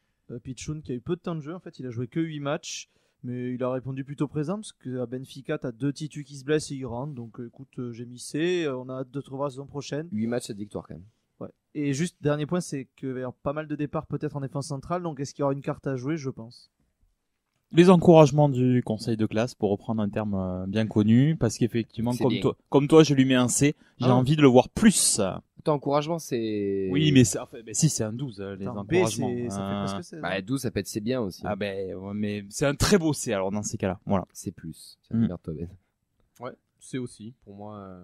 Pichoun qui a eu peu de temps de jeu, en fait, il a joué que 8 matchs. Mais il a répondu plutôt présent parce qu'à Benfica, t'as 2 titus qui se blessent et ils rentrent. Donc écoute, j'ai mis C. On a hâte de te revoir la saison prochaine. 8 matchs, 7 victoires quand même. Ouais. Et juste, dernier point, c'est qu'il va y avoir pas mal de départs peut-être en défense centrale. Donc est-ce qu'il y aura une carte à jouer? Je pense. Les encouragements du conseil de classe, pour reprendre un terme bien connu, parce qu'effectivement, C'est bien. comme toi, je lui mets un C. J'ai Ah. envie de le voir plus. Attends, encouragement, c'est. Oui, mais si, c'est un 12, les Attends, B, encouragements. ça fait presque 16. Bah, 12, ça peut être c'est bien aussi. Ah ben, ouais, mais c'est un très beau C, alors, dans ces cas-là. Voilà. C'est plus. Tiens, Mm. regarde-toi, Ben. Ouais, c'est aussi. Pour moi,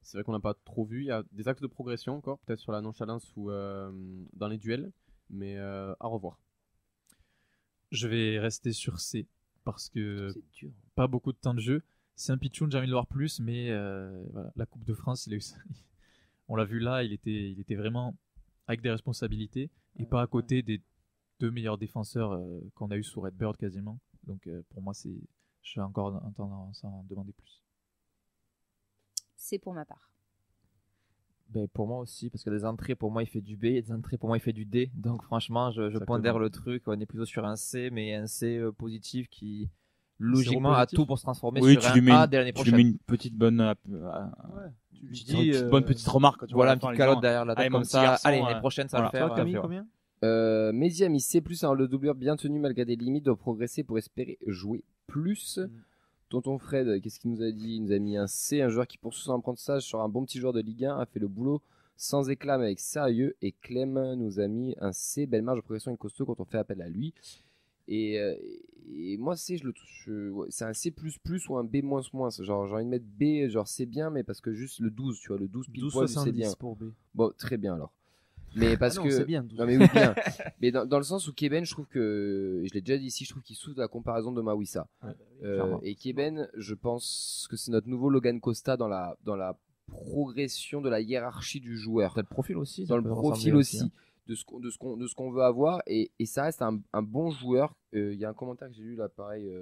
c'est vrai qu'on n'a pas trop vu. Il y a des axes de progression encore, peut-être sur la nonchalance ou dans les duels, mais à revoir. Je vais rester sur C parce que C'est dur. pas beaucoup de temps de jeu. C'est un pitchoun, j'ai envie de le voir plus, mais voilà, la Coupe de France, il a eu ça. On l'a vu là, il était vraiment avec des responsabilités et pas à côté des 2 meilleurs défenseurs qu'on a eu sous Redbird quasiment. Donc pour moi, je vais encore tendance à en demander plus. C'est pour ma part. Ben, pour moi aussi, parce que des entrées, pour moi, il fait du B, et des entrées, pour moi, il fait du D. Donc, franchement, je pondère le truc. On est plutôt sur un C, mais un C positif qui, logiquement, a tout pour se transformer sur un A dès l'année prochaine. Tu lui mets une petite bonne, petite remarque. Voilà, une petite calotte derrière la tête comme ça. Allez, l'année prochaine, ça va le faire. Toi, Camille, combien Mehdi a mis C+, le doublure bien tenu malgré des limites, doit progresser pour espérer jouer plus. Tonton Fred, qu'est-ce qu'il nous a dit? Il nous a mis un C, un joueur qui poursuit son apprentissage sur un bon petit joueur de Ligue 1, a fait le boulot sans éclat mais avec sérieux. Et Clem nous a mis un C, belle marge de progression et costaud quand on fait appel à lui. Et moi C, c'est un C++ ou un B-. Genre j'ai envie de mettre B, genre c'est bien, mais parce que juste le 12, tu vois, le 12 pile poil, c'est bien. Pour B. Bon, très bien alors. Mais parce que c'est bien, 12. non mais oui bien. Mais dans le sens où Keben, je trouve que je l'ai déjà dit ici, je trouve qu'il souffre de la comparaison de Mawissa. Et Keben, je pense que c'est notre nouveau Logan Costa dans la progression de la hiérarchie du joueur. Dans le profil aussi. Dans le profil aussi. De ce qu'on veut avoir et ça reste un bon joueur. Il y a un commentaire que j'ai lu là pareil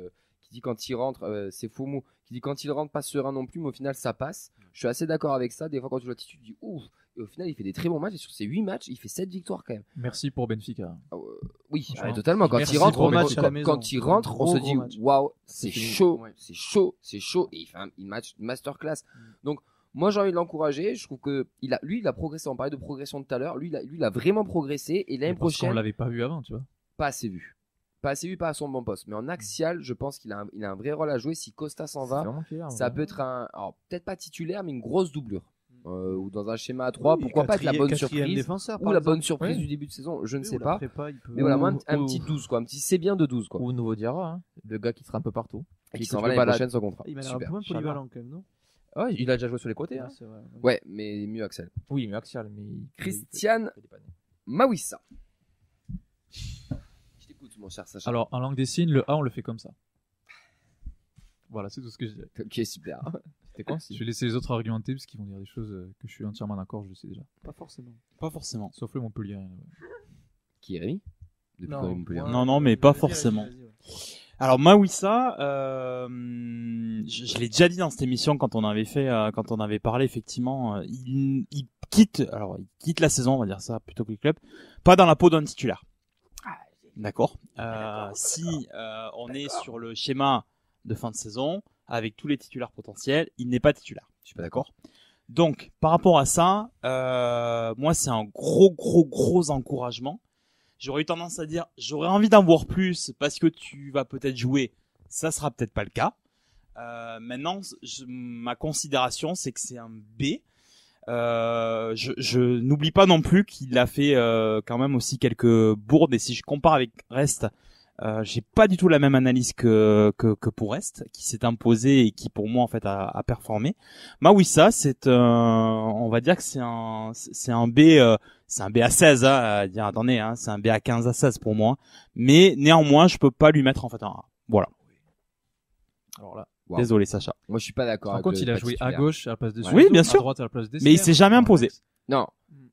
qui dit quand il rentre, c'est Foumou qui dit quand il rentre pas serein non plus, mais au final ça passe. Je suis assez d'accord avec ça. Des fois quand tu vois l'attitude, tu dis ouf. Et au final, il fait des très bons matchs. Et sur ces 8 matchs, il fait 7 victoires quand même. Merci pour Benfica. Oui, totalement. Quand il rentre, on se dit waouh, c'est chaud, c'est chaud, c'est chaud. Et il fait une masterclass. Donc, moi, j'ai envie de l'encourager. Je trouve que lui, il a progressé. On parlait de progression de tout à l'heure. Lui, il a vraiment progressé. Et l'année prochaine. On l'avait pas vu avant, tu vois. Pas assez vu. Pas assez vu, pas à son bon poste. Mais en axial, je pense qu'il a un vrai rôle à jouer. Si Costa s'en va, ça peut être alors peut-être pas titulaire, mais une grosse doublure. Ou dans un schéma à 3, pourquoi pas être la bonne surprise ou la bonne surprise du début de saison, je ne sais pas. Mais voilà, moi un petit 12 quoi, un petit c'est bien de 12 quoi. Ou nouveau Diarra, le gars qui sera un peu partout et qui s'en va l'année prochaine sans contrat. Il m'a l'air un peu moins polyvalent quand même, non? Ouais, il a déjà joué sur les côtés. Ouais, mais mieux axial. Oui, mieux axial, mais Christian Mawissa. Je t'écoute mon cher Sacha. Alors en langue des signes, le A on le fait comme ça. Voilà, c'est tout ce que je dirais. Ok, super. Je vais laisser les autres argumenter parce qu'ils vont dire des choses que je suis entièrement d'accord, je le sais déjà. Pas forcément. Pas forcément. Sauf le Montpellier. Qui est Rémi? Non, mais pas forcément. Alors Mawissa, je l'ai déjà dit dans cette émission quand on avait parlé effectivement, il quitte la saison, on va dire ça plutôt que le club, pas dans la peau d'un titulaire. D'accord. Si on est sur le schéma de fin de saison, avec tous les titulaires potentiels, il n'est pas titulaire. Je suis pas d'accord. Donc, par rapport à ça, moi, c'est un gros encouragement. J'aurais eu tendance à dire, j'aurais envie d'en voir plus parce que tu vas peut-être jouer. Ça sera peut-être pas le cas. Maintenant, ma considération, c'est que c'est un B. Je n'oublie pas non plus qu'il a fait quand même aussi quelques bourdes. Et si je compare avec Rest, j'ai pas du tout la même analyse que pour Rest, qui s'est imposé et qui pour moi en fait a performé. Mawissa, on va dire que c'est un B, c'est un B à 16, hein, dire attendez, hein, c'est un B à 15 à 16 pour moi. Mais néanmoins, je peux pas lui mettre en fait un A. Voilà. Alors là, désolé Sacha. Moi, je suis pas d'accord. Par contre, il a joué à gauche à la place de oui, bien sûr. à droite à la place de mais il s'est jamais imposé. Non.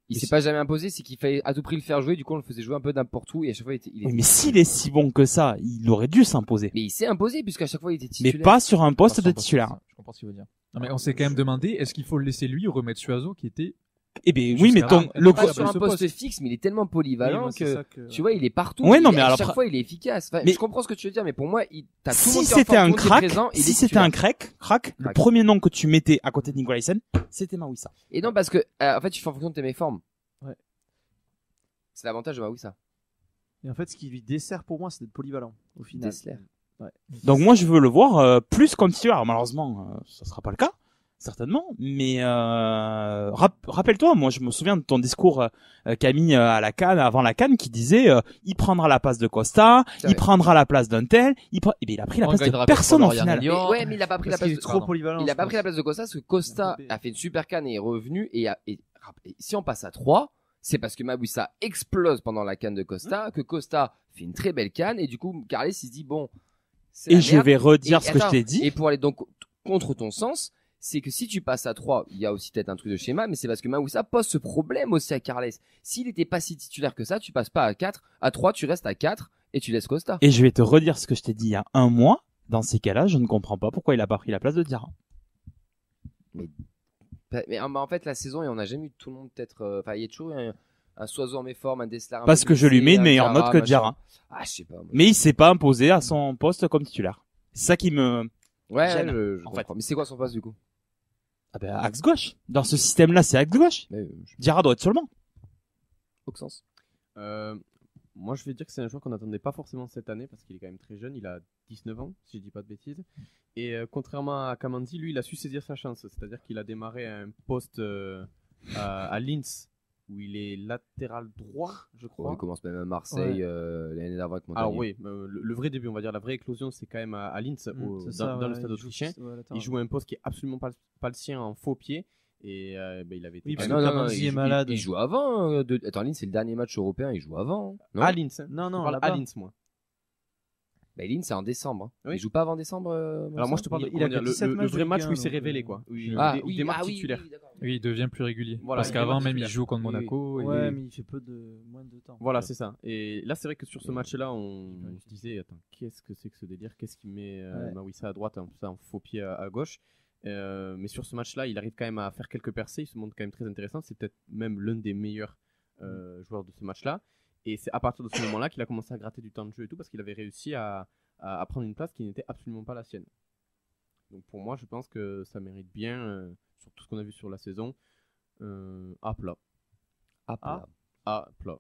Il s'est pas jamais imposé, c'est qu'il fallait à tout prix le faire jouer, du coup on le faisait jouer un peu n'importe où et à chaque fois il était oui, mais s'il est si bon que ça, il aurait dû s'imposer. Mais il s'est imposé puisqu'à chaque fois il était titulaire. Mais pas sur un poste de titulaire. Je comprends ce qu'il veut dire. Non mais on s'est quand même demandé, est-ce qu'il faut le laisser lui ou remettre Suazo qui était eh ben oui, mais pas sur un poste fixe, mais il est tellement polyvalent que tu vois, il est partout. Ouais, non, mais à chaque fois, il est efficace. Enfin, mais je comprends ce que tu veux dire, mais pour moi, t'as tout le monde si c'était un crack, si c'était un crack, le premier nom que tu mettais à côté de Nicolaisen, c'était Mawissa. Et non, parce que en fait, tu fais en fonction de tes méformes. Ouais. C'est l'avantage de Mawissa. Et en fait, ce qui lui dessert pour moi, c'est d'être polyvalent au final. Dessert. Ouais. Donc moi, je veux le voir plus comme titulaire. Malheureusement, ça sera pas le cas. Certainement, mais rappelle-toi, moi je me souviens de ton discours Camille à la CAN, avant la CAN, qui disait il prendra la place de Costa, il prendra la place d'un tel, eh bien, il a pris la place de personne au final. Mais, ouais, mais il a pas pris la place de trop polyvalent. Il a pas pris la place de Costa parce que Costa a fait une super CAN et est revenu et si on passe à 3, c'est parce que Mawissa explose pendant la CAN de Costa, que Costa fait une très belle CAN et du coup Carles il se dit bon. Et je vais redire ce que je t'ai dit. Et pour aller donc contre ton sens. c'est que si tu passes à 3, il y a aussi peut-être un truc de schéma, mais c'est parce que Mawissa pose ce problème aussi à Carles. S'il était pas si titulaire que ça, tu passes pas à 4, à 3, tu restes à 4 et tu laisses Costa. Et je vais te redire ce que je t'ai dit il y a un mois. Dans ces cas-là, je ne comprends pas pourquoi il a pas pris la place de Diarra. Mais en fait, la saison, on n'a jamais eu tout le monde peut-être. Enfin, il y a toujours un Soiseau en méforme, un Dessler. Parce que je lui mets une meilleure note que Diarra. Ah, je sais pas. Mais il s'est pas imposé à son poste comme titulaire. C'est ça qui me. Ouais, gêne, je en fait. comprends. Mais c'est quoi son poste du coup? Ah ben, axe gauche. Dans ce système-là, c'est axe gauche. Diarra doit être sur le banc. Auxence. Moi, je vais dire que c'est un joueur qu'on n'attendait pas forcément cette année parce qu'il est quand même très jeune. Il a 19 ans, si je dis pas de bêtises. Et contrairement à Kamandi, lui, il a su saisir sa chance. C'est-à-dire qu'il a démarré à un poste à Linz où il est latéral droit, je crois. Il commence même à Marseille l'année d'avant avec Montagnier. Alors oui, le vrai début, on va dire, la vraie éclosion, c'est quand même à Linz, dans le stade autrichien. Il joue un poste qui est absolument pas le sien en faux pied. Et il avait été. Oui, parce que Kamandi est malade. Il joue avant. Attends, Linz, c'est le dernier match européen. Il joue avant. Non à Linz. Non, à Linz, moi. Bah, Linz, c'est en décembre. Oui. Il joue pas avant décembre. Alors moi, je te parle le vrai match où il s'est révélé, quoi. Il démarre titulaire. Oui, il devient plus régulier. Voilà, parce qu'avant, même, il joue contre Monaco. Ouais, mais il fait moins de temps. Voilà, c'est ça. Et là, c'est vrai que sur ce match-là, on se disait, attends, qu'est-ce que c'est que ce délire? Qu'est-ce qui met Mawissa à droite, en faux pied à gauche? Mais sur ce match-là, il arrive quand même à faire quelques percées. Il se montre quand même très intéressant. C'est peut-être même l'un des meilleurs joueurs de ce match-là. Et c'est à partir de ce moment-là qu'il a commencé à gratter du temps de jeu et tout, parce qu'il avait réussi à prendre une place qui n'était absolument pas la sienne. Donc pour moi, je pense que ça mérite bien, sur tout ce qu'on a vu sur la saison, A plat. A plat. A plat.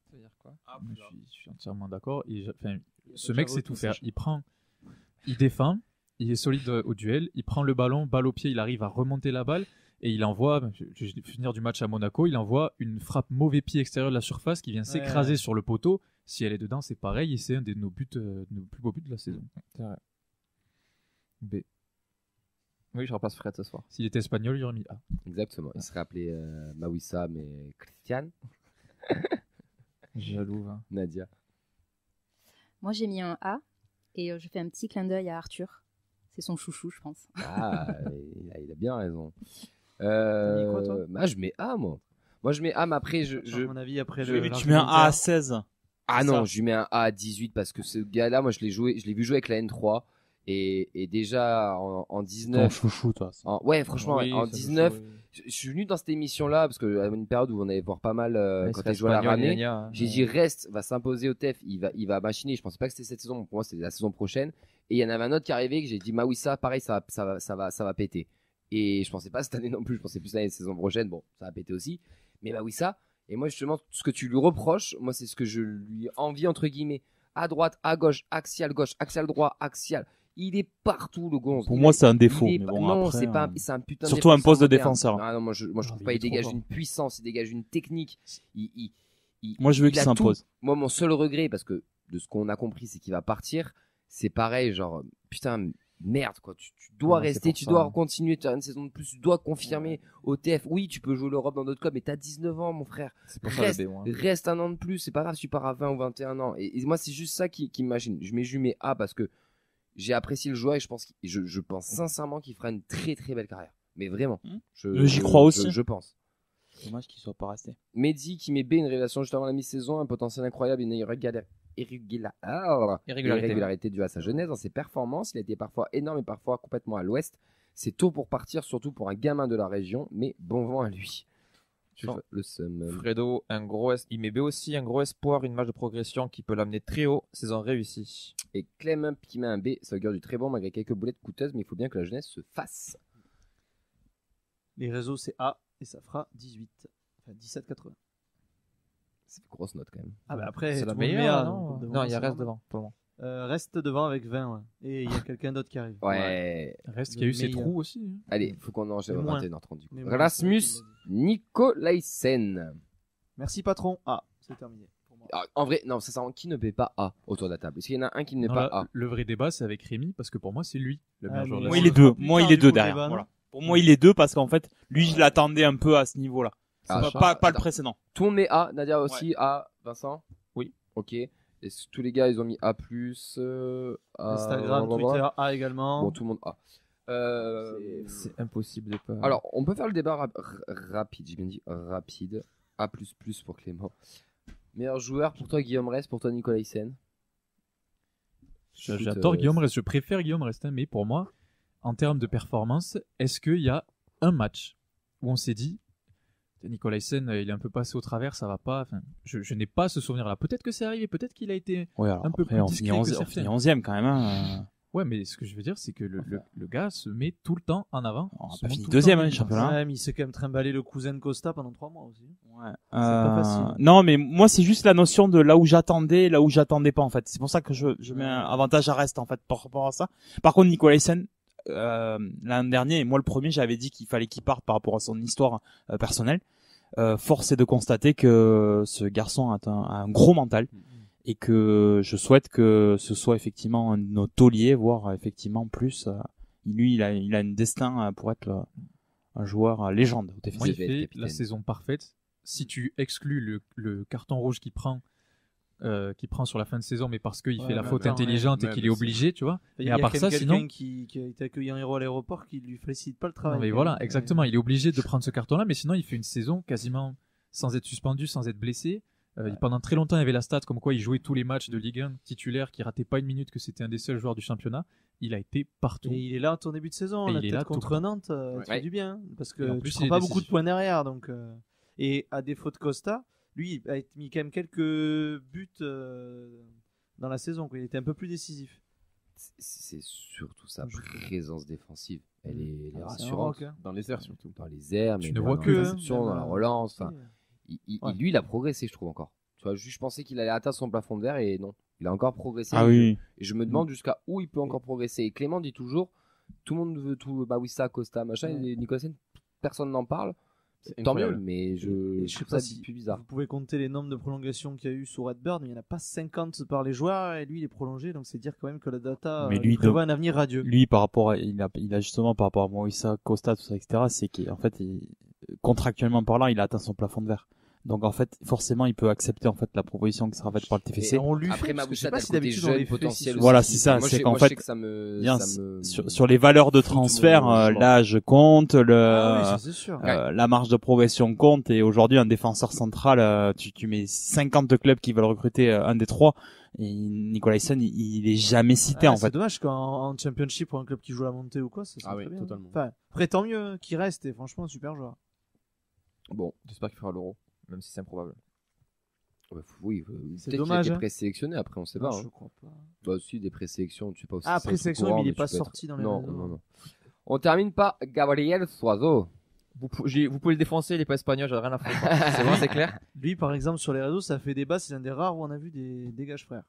Ça veut dire quoi? Je suis entièrement d'accord. Ce mec sait tout faire. Il défend, il est solide au duel, il prend le ballon, balle au pied, il arrive à remonter la balle. Et il envoie, je vais finir du match à Monaco, il envoie une frappe mauvais pied extérieur de la surface qui vient s'écraser sur le poteau. Si elle est dedans, c'est pareil, et c'est un de nos buts, nos plus beaux buts de la saison. C'est vrai. B. Oui, je repasse Fred ce soir. S'il était espagnol, il aurait mis A. Exactement. Il serait appelé Mawissa, mais Christian. Jaloux. Hein. Nadia. Moi, j'ai mis un A et je fais un petit clin d'œil à Arthur. C'est son chouchou, je pense. Ah, il a bien raison. T'as mis quoi, toi? Bah, je mets A, moi. Moi, je mets A, mais après, À mon avis, après Tu mets un A à 16. Ah non, je lui mets un A à 18 parce que ce gars-là, moi, je l'ai vu jouer avec la N3 et déjà en 19. Ton chouchou, toi. Ouais, franchement, en 19, je suis venu dans cette émission-là parce que à une période où on allait voir pas mal quand il jouait à la Ramée. J'ai dit reste, va s'imposer au TEF, il va machiner. Je pensais pas que c'était cette saison, pour moi c'était la saison prochaine. Et il y en avait un autre qui arrivait que j'ai dit Mawissa, pareil, ça va péter. Et je pensais pas cette année non plus, je pensais plus l'année saison prochaine. Bon, ça va péter aussi. Mais Mawissa, et moi justement, ce que tu lui reproches, moi c'est ce que je lui envie entre guillemets. À droite, à gauche, axial droit, axial. Il est partout, le gonze. Pour moi, c'est un défaut. Mais bon, non, après, c'est un putain de surtout un poste de moderne. défenseur. Ah non, moi je trouve pas. Il dégage une puissance, il dégage une technique. Moi, je veux qu'il s'impose. Moi, mon seul regret, parce que de ce qu'on a compris, c'est qu'il va partir. C'est pareil, genre, putain, merde, quoi. Tu dois rester, tu dois continuer, tu as une saison de plus, tu dois confirmer au TF. Oui, tu peux jouer l'Europe dans d'autres clubs, mais t'as 19 ans, mon frère. C'est pour Reste un an de plus, c'est pas grave si tu pars à 20 ou 21 ans. Et moi, c'est juste ça qui m'imagine. Je mets A parce que j'ai apprécié le joueur et je pense sincèrement qu'il fera une très très belle carrière. Mais vraiment. J'y crois aussi. Je pense. Dommage qu'il soit pas resté. Mehdi qui met B, une révélation juste avant la mi-saison, un potentiel incroyable, une irrégularité due à sa jeunesse dans ses performances. Il a été parfois énorme et parfois complètement à l'ouest. C'est tôt pour partir, surtout pour un gamin de la région, mais bon vent à lui. Le seum. Fredo, il met B aussi, un gros espoir, une marge de progression qui peut l'amener très haut, saison réussie. Et Clem qui met un B, ça augure du très bon malgré quelques boulettes coûteuses, mais il faut bien que la jeunesse se fasse. Les réseaux, c'est A et ça fera 18. Enfin, 17,80. C'est une grosse note quand même. Ah bah après, c'est la tout le monde met meilleure, A, non? donc, Non, il y a reste devant, pour le moment. Reste devant avec 20, ouais. Et il y a quelqu'un d'autre qui arrive. Ouais. Reste qui a eu ses trous aussi. Hein. Allez, faut qu'on enchaîne Mais 21h30 du coup. Mais Rasmus Nicolaisen. Merci patron. Ah, c'est terminé. En vrai, non, ça rend qui ne paie pas A autour de la table. Est-ce qu'il y en a un qui ne Non, pas là, A? Le vrai débat, c'est avec Rémi, parce que pour moi, c'est lui le meilleur joueur de la Moi, saison. il est deux. Moi, il est deux du coup, derrière. débat, Voilà. Pour moi, il est deux parce qu'en fait, lui, je l'attendais un peu à ce niveau-là. Pas le précédent. Tout le monde met A. Nadia aussi A. Vincent? Oui. Ok. Est-ce que tous les gars, ils ont mis A+, Instagram, Twitter, A également. Bon, tout le monde A. C'est impossible de pas. Alors, on peut faire le débat rapide. J'ai bien dit rapide. A++ pour Clément. Meilleur joueur pour toi, Guillaume Rest, pour toi, Nicolas Hyssen. J'adore Guillaume Rest, je préfère Guillaume Rest, mais pour moi, en termes de performance, est-ce qu'il y a un match où on s'est dit Nicolas Hyssen, il est un peu passé au travers, ça va pas. Enfin, je n'ai pas ce souvenir-là. Peut-être que c'est arrivé, peut-être qu'il a été un peu plus discret que certains. On finit 11e quand même. Hein. Ouais, mais ce que je veux dire, c'est que le gars se met tout le temps en avant. On n'a pas fini deuxième, hein, championnat. Ouais, mais il s'est quand même trimballé le cousin de Costa pendant 3 mois aussi. Ouais. C'est pas facile. Non, mais moi, c'est juste la notion de là où j'attendais, là où j'attendais pas, en fait. C'est pour ça que je mets un avantage à Rest, en fait, par rapport à ça. Par contre, Nicolas Hyssen, l'an dernier, et moi le premier, j'avais dit qu'il fallait qu'il parte par rapport à son histoire personnelle. Force est de constater que ce garçon a un gros mental. Et que je souhaite que ce soit effectivement nos tauliers, voire effectivement plus. Lui, il a un destin pour être un joueur légende au TFC. Moi, il fait la saison parfaite. Si tu exclus le carton rouge qu'il prend sur la fin de saison, mais parce qu'il fait la faute intelligente et qu'il est obligé, tu vois. Et à part ça, sinon, qui a été accueilli en héros à l'aéroport, qui lui félicite pas le travail. Non, mais voilà, exactement. Il est obligé de prendre ce carton-là, mais sinon, il fait une saison quasiment sans être suspendu, sans être blessé. Pendant très longtemps, il y avait la stat comme quoi il jouait tous les matchs de Ligue 1 titulaire, qui ratait pas une minute, que c'était un des seuls joueurs du championnat. Il a été partout. Et il est là à ton début de saison. Il est là contre Nantes, ça fait du bien, parce que tu prends pas beaucoup de points derrière. Donc, et à défaut de Costa, lui, il a mis quand même quelques buts dans la saison. Il était un peu plus décisif. C'est surtout sa présence défensive. Elle est rassurante. Dans les airs surtout. Dans les airs, mais tu ne vois que dans la relance. Lui, il a progressé, je trouve encore. Tu vois, je pensais qu'il allait atteindre son plafond de verre et non, il a encore progressé. Oui. Et je me demande jusqu'à où il peut encore progresser. Et Clément dit toujours, tout le monde veut tout, Wissa, Costa, machin. Et Nicolas Hyssen, personne n'en parle. Tant mieux, mais je trouve ça plus bizarre. Vous pouvez compter les nombres de prolongations qu'il y a eu sous Redbird, mais il n'y en a pas 50 par les joueurs et lui il est prolongé, donc c'est dire quand même que la data prévoit un avenir radieux. Lui, par rapport à, il a justement par rapport à Moïsa, Costa, tout ça, etc., c'est qu'en fait, contractuellement parlant, il a atteint son plafond de verre. Donc en fait, forcément, il peut accepter en fait la proposition qui sera faite par le TFC. Et on lui après, fait, je sais pas si d'habitude on les potentiel. Voilà, c'est ça. C'est qu'en fait, sur les valeurs de transfert, l'âge compte, la marge de progression compte. Et aujourd'hui, un défenseur central, tu mets 50 clubs qui veulent recruter un des trois. Et Nicolas Hyssen, il est jamais cité en fait. C'est dommage qu'en Championship pour un club qui joue la montée ou quoi, ça serait très bien. Totalement. Enfin, après tant mieux qu'il reste. Et franchement, un super joueur. Bon, j'espère qu'il fera l'Euro, même si c'est improbable. Oui, c'est peut-être dommage. qu'il a été présélectionné, après on sait pas. Je crois pas. Bah aussi des présélections, tu sais pas aussi. Ah, présélection, mais il est pas sorti dans les réseaux. Non. On termine par Gabriel Soiseau. Vous pouvez le défoncer, il est pas espagnol, j'ai rien à foutre. C'est bon, c'est clair. Lui, par exemple, sur les réseaux, ça fait débat. C'est l'un des rares où on a vu des dégages frères.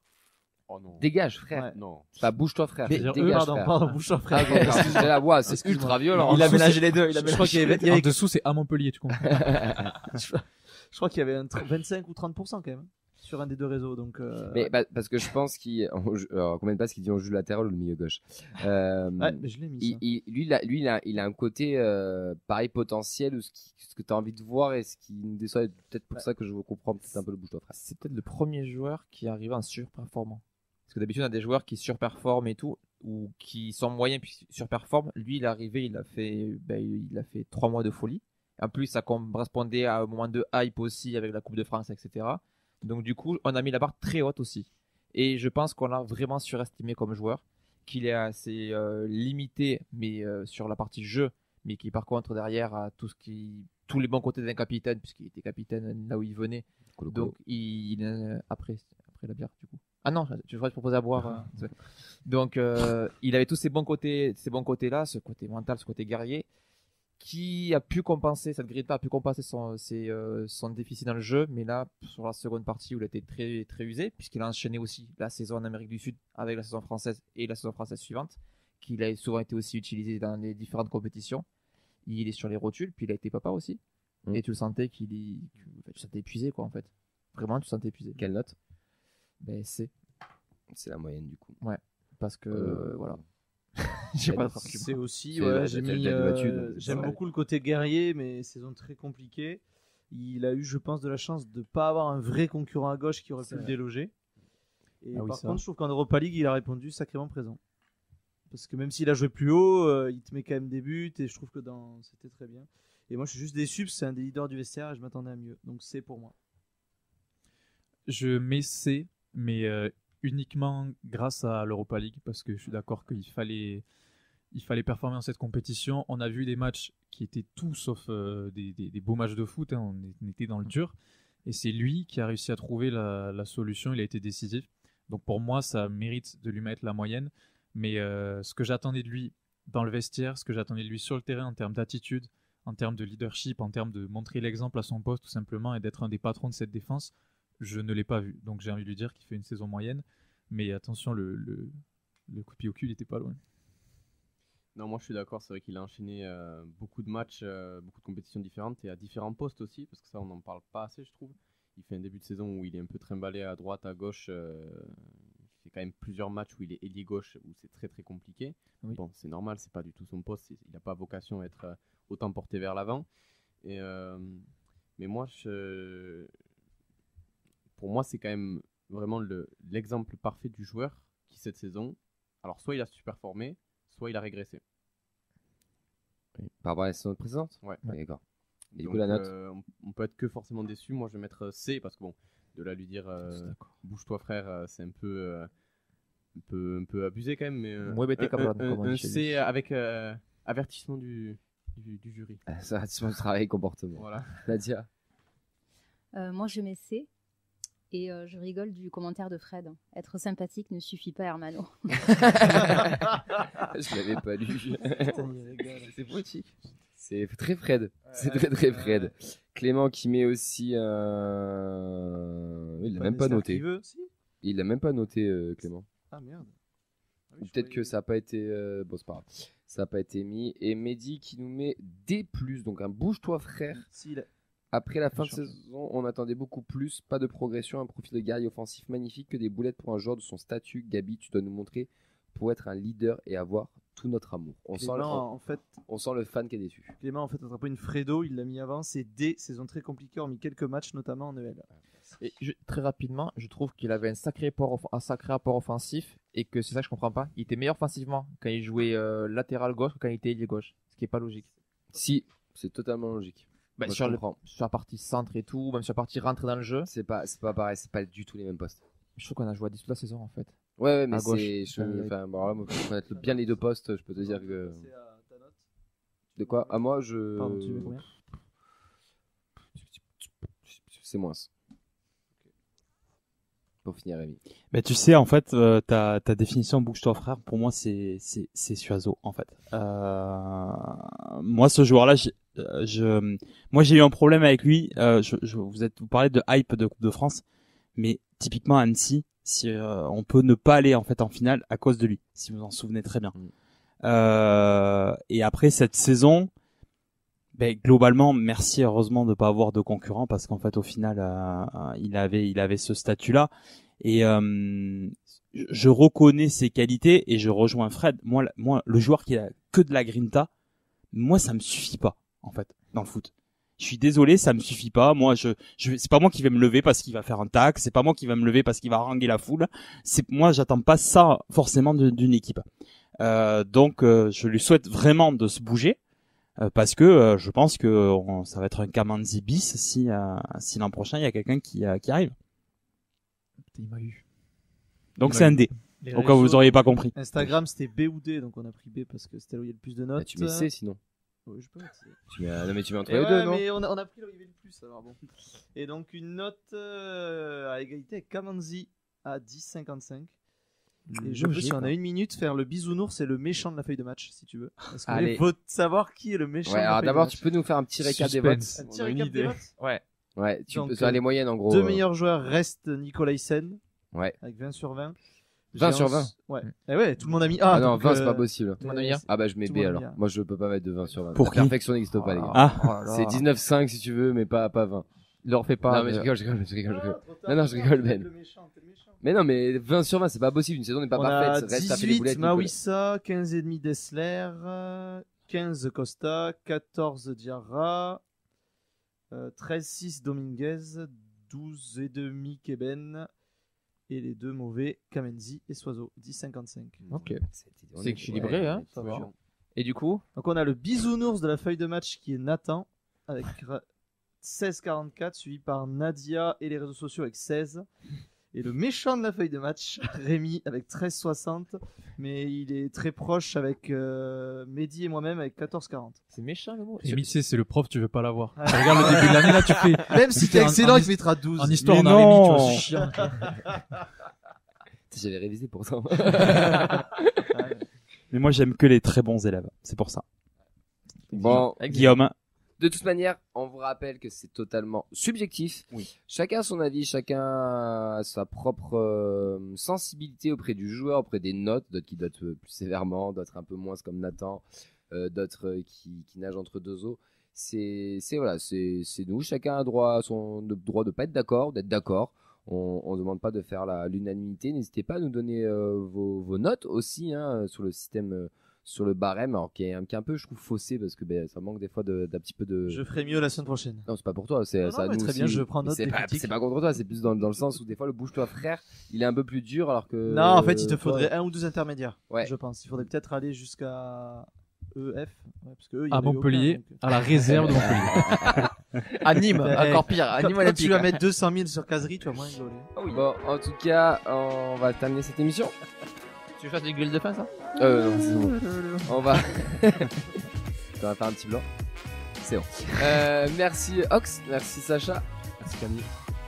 Oh non. Dégage, frère. Ouais. Non. C'est pas bouge-toi, frère. Mais dégage, pardon, bouge-toi, frère. C'est la voix, c'est ultra violent. Il a mélangé les deux. Je crois qu'il y avait en dessous, c'est à Montpellier, tu comprends. Je crois qu'il y avait 25 ou 30% quand même sur un des deux réseaux. Donc, mais parce que je pense qu'il. Alors, combien de passes qu'il dit on joue latéral ou le milieu gauche ouais, mais je l'ai mis. Il a un côté pareil potentiel ou ce que tu as envie de voir et ce qui me déçoit. Peut-être pour ça que je comprends peut-être un peu le bouge-toi, frère. C'est peut-être le premier joueur qui arrive en surperformant. Parce que d'habitude, on a des joueurs qui surperforment et tout, ou qui sont moyens puis surperforment. Lui, il est arrivé, il a fait 3 mois de folie. En plus, ça correspondait à un moment de hype aussi avec la Coupe de France, etc. Donc du coup, on a mis la barre très haute aussi. Et je pense qu'on l'a vraiment surestimé comme joueur, qu'il est assez limité, mais sur la partie jeu, mais qui par contre derrière a tous les bons côtés d'un capitaine, puisqu'il était capitaine là où il venait. Donc il après la bière du coup. Ah non, je voudrais te proposer à boire. Donc il avait tous ces bons côtés là, ce côté mental, ce côté guerrier, qui a pu compenser, cette grille a pu compenser son déficit dans le jeu, mais là, sur la seconde partie où il a été très, très usé, puisqu'il a enchaîné aussi la saison en Amérique du Sud avec la saison française et la saison française suivante, qu'il a souvent été aussi utilisé dans les différentes compétitions. Il est sur les rotules, puis il a été papa aussi, et tu le sentais tu sentais épuisé, quoi, en fait. Vraiment, tu le sentais épuisé. Quelle note? Ben, c'est la moyenne, du coup. Ouais, parce que, voilà. C'est aussi, j'aime beaucoup le côté guerrier, mais saison très compliquée. Il a eu, je pense, de la chance de ne pas avoir un vrai concurrent à gauche qui aurait pu le déloger. Et par contre, je trouve qu'en Europa League, il a répondu sacrément présent. Parce que même s'il a joué plus haut, il te met quand même des buts et je trouve que c'était très bien. Et moi, je suis juste déçu parce que c'est un des leaders du vestiaire et je m'attendais à mieux. Donc, c'est pour moi. Je mets C, mais uniquement grâce à l'Europa League, parce que je suis d'accord qu'il fallait performer dans cette compétition. On a vu des matchs qui étaient tout sauf des beaux matchs de foot, hein. On était dans le dur. Et c'est lui qui a réussi à trouver la solution. Il a été décisif. Donc pour moi, ça mérite de lui mettre la moyenne. Mais ce que j'attendais de lui dans le vestiaire, ce que j'attendais de lui sur le terrain en termes d'attitude, en termes de leadership, en termes de montrer l'exemple à son poste tout simplement et d'être un des patrons de cette défense, je ne l'ai pas vu. Donc j'ai envie de lui dire qu'il fait une saison moyenne. Mais attention, le coup de pied au cul, il était pas loin. Non, moi je suis d'accord, c'est vrai qu'il a enchaîné beaucoup de matchs, beaucoup de compétitions différentes et à différents postes aussi, parce que ça on n'en parle pas assez je trouve. Il fait un début de saison où il est un peu trimballé à droite, à gauche, il fait quand même plusieurs matchs où il est ailier gauche, où c'est très très compliqué. Oui. Bon, c'est normal, c'est pas du tout son poste, il n'a pas vocation à être autant porté vers l'avant. Mais moi, pour moi c'est quand même vraiment l'exemple parfait du joueur qui cette saison, alors soit il a surperformé, soit il a régressé. Oui. Par rapport à la saison précédente ? Ouais. D'accord. Et donc, du coup, la note on peut être que forcément déçu. Moi, je vais mettre C parce que bon, de là lui dire bouge-toi frère, c'est un peu abusé quand même. Mais un C avec avertissement du jury. C'est avertissement de travail et comportement. Voilà. Nadia. Moi, je mets C. Et je rigole du commentaire de Fred. Être sympathique ne suffit pas, Hermano. Je l'avais pas lu. Putain, il rigole. C'est poétique. C'est très Fred. C'est très très Fred. Clément qui met aussi un... Il l'a même pas noté. Il l'a même pas noté, Clément. Ah merde. Ou peut-être que ça n'a pas été... Bon, c'est pas grave. Ça n'a pas été mis. Et Mehdi qui nous met D+, donc un bouge-toi frère. Après la fin de saison, on attendait beaucoup plus. Pas de progression, un profil de guerrier offensif magnifique, que des boulettes pour un joueur de son statut. Gabi, tu dois nous montrer pour être un leader et avoir tout notre amour. On sent le fan qui est déçu. Clément, en fait, attrapé une Fredo, il l'a mis avant. C'est D, saison très compliquée, hormis quelques matchs, notamment en EL. Et très rapidement, je trouve qu'il avait un sacré apport offensif et que c'est ça que je comprends pas. Il était meilleur offensivement quand il jouait latéral gauche que quand il était ailier gauche, ce qui est pas logique. Si, c'est totalement logique. Bah, sur la partie centre et tout, même sur la partie rentrée dans le jeu. C'est pas pareil, c'est pas du tout les mêmes postes. Je trouve qu'on a joué à 10 toute la saison en fait. Ouais, mais c'est. Bon, là, pour connaître bien les deux postes, je peux te dire que. De quoi ? À moi, je. Pardon, tu veux combien ? C'est moins. Pour finir, Rémi. Mais tu sais, en fait, ta définition bouge-toi frère, pour moi, c'est Suazo, en fait. Moi, ce joueur-là, moi, j'ai eu un problème avec lui. Vous parlez de hype de Coupe de France, mais typiquement Annecy, on peut ne pas aller en fait en finale à cause de lui, si vous en souvenez très bien. Et après cette saison, globalement, merci heureusement de pas avoir de concurrent parce qu'en fait au final, il avait ce statut-là. Et je reconnais ses qualités et je rejoins Fred. Moi, le joueur qui a que de la grinta, moi ça me suffit pas en fait dans le foot. Je suis désolé, ça me suffit pas. Moi, c'est pas moi qui vais me lever parce qu'il va faire un tac. C'est pas moi qui va me lever parce qu'il va haranguer la foule. Moi, j'attends pas ça forcément d'une équipe. Donc, je lui souhaite vraiment de se bouger parce que je pense que ça va être un Kamanzi bis si l'an prochain il y a quelqu'un qui arrive. Il m'a eu. Donc c'est un D. Au cas où vous auriez pas compris. Instagram c'était B ou D, donc on a pris B parce que c'était là où il y a le plus de notes. Tu mets C sinon. Oui, je peux mettre C. Non mais tu mets entre les deux, non ? Mais on a pris là où il y avait le plus, alors bon. Et donc une note à égalité avec Kamanzi à 10,55. Et je peux, si on a une minute, faire le bisounours, c'est le méchant de la feuille de match, si tu veux. Est-ce que vous voulez savoir qui est le méchant de la feuille de match ? D'abord, tu peux nous faire un petit récap des votes. Un petit récap des votes ? Ouais. Ouais, tu peux faire les moyennes en gros. Deux meilleurs joueurs restent Nicolaisen. Ouais. Avec 20 sur 20. 20 sur 20. Ouais. Et ouais, tout le monde a mis A. Ah non, 20 c'est pas possible. Tout le monde a mis A. Ah bah je mets B alors. Moi je peux pas mettre de 20 sur 20. Pour la perfection n'existe pas les gars. Ah. C'est 19,5 si tu veux, mais pas 20. Ne refais pas. Non mais je rigole. Non, je rigole Ben. Mais non mais 20 sur 20 c'est pas possible, une saison n'est pas parfaite. Reste à faire les boulettes. Mawissa, 15,5 Dessler, 15 Costa, 14 Diarra, 13,6 Dominguez, 12,5 Keben, Et les 2 mauvais, Kamenzi et Soiseau, 10,55. Ok. On C'est équilibré, hein. Ça va. Et du coup, Donc on a le bisounours de la feuille de match qui est Nathan avec 16,44, suivi par Nadia et les réseaux sociaux avec 16. Et le méchant de la feuille de match, Rémi avec 13,60. Mais il est très proche avec Mehdi et moi-même avec 14,40. c'est méchant le mot. Rémi C, c'est le prof, tu veux pas l'avoir. Tu regardes le début de l'année, là, tu fais. Même si t'es en- excellent, en il te mettra 12. En histoire, on Mais a Rémi, tu vois, non. c'est chiant. J'avais révisé pour ça. Mais moi, j'aime que les très bons élèves. C'est pour ça. Bon, Guillaume. de toute manière, on vous rappelle que c'est totalement subjectif. Oui. Chacun a son avis, chacun a sa propre sensibilité auprès du joueur, auprès des notes, d'autres qui notent plus sévèrement, d'autres un peu moins comme Nathan, d'autres qui nagent entre deux eaux. C'est nous, chacun a droit le droit de pas être d'accord, d'être d'accord. On ne demande pas de faire l'unanimité. N'hésitez pas à nous donner vos notes aussi hein, sur le système, sur le barème, alors qui est un peu, je trouve, faussé parce que ça manque des fois d'un petit peu de. Je ferai mieux la semaine prochaine. Non, c'est pas pour toi, c'est Non, ça. mais Nous très aussi. bien, je prends note C'est des pas, critiques. c'est pas contre toi, c'est plus dans le sens où des fois le bouge-toi frère, il est un peu plus dur alors que. Non, en fait, il te toi- faudrait 1 ou 2 intermédiaires. Ouais. Je pense. Il faudrait peut-être aller jusqu'à EF. Ouais, parce que eux, il y À en a eu Montpellier, aucun, donc. à la réserve de Montpellier. À Nîmes, Eh, encore pire. À Nîmes Quand Olympique. tu vas mettre 200 000 sur caserie, tu vas moins rigoler. Bon, en tout cas, on va terminer cette émission. Tu veux faire des gueules de fin, ça? Non, c'est bon. On va. On va faire un petit blanc. C'est bon. Merci Ox, merci Sacha, merci Camille,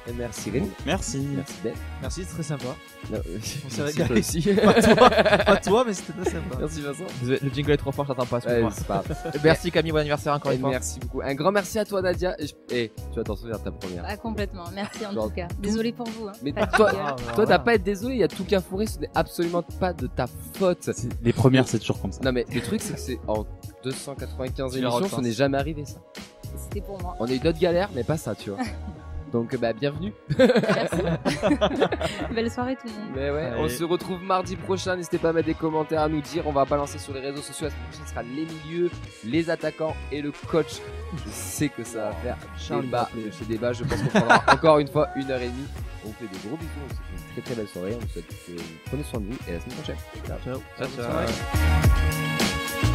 et merci Rémi, Merci. merci Ben. Merci, c'est très sympa. Non, On merci s'est régalé. toi aussi. Pas toi, mais c'était très sympa. Merci Vincent. Le jingle est trop fort, j'entends pas. Ouais, excuse-moi. c'est pas grave. Merci Camille, bon anniversaire encore Et une fois. merci beaucoup. Un grand merci à toi Nadia. Et tu vas t'en souvenir de ta première. Ah, complètement. Merci en Genre, tout cas. Désolée pour vous. Hein. Mais Pas de toi, gueule. toi t'as pas à être désolé, il y a tout qu'à fourrer, ce n'est absolument pas de ta faute. Les premières, c'est toujours comme ça. Non mais le truc c'est que c'est en 295 Tu la émissions, repenses. ça n'est jamais arrivé ça. C'était pour moi. On a eu d'autres galères, mais pas ça, tu vois. Donc bienvenue. Merci. Belle soirée tout le monde. Mais ouais, on Allez. se retrouve mardi prochain. N'hésitez pas à mettre des commentaires à nous dire. On va balancer sur les réseaux sociaux. La semaine prochaine, ce sera les milieux, les attaquants et le coach. Je sais que ça va faire Charles débat. Barclay. Ce débat, je pense qu'on prendra encore une fois 1h30. On vous fait de gros bisous. On vous souhaite une très très belle soirée. On vous souhaite que prenez soin de vous et à la semaine prochaine. Ciao. Ciao. Ciao, ciao.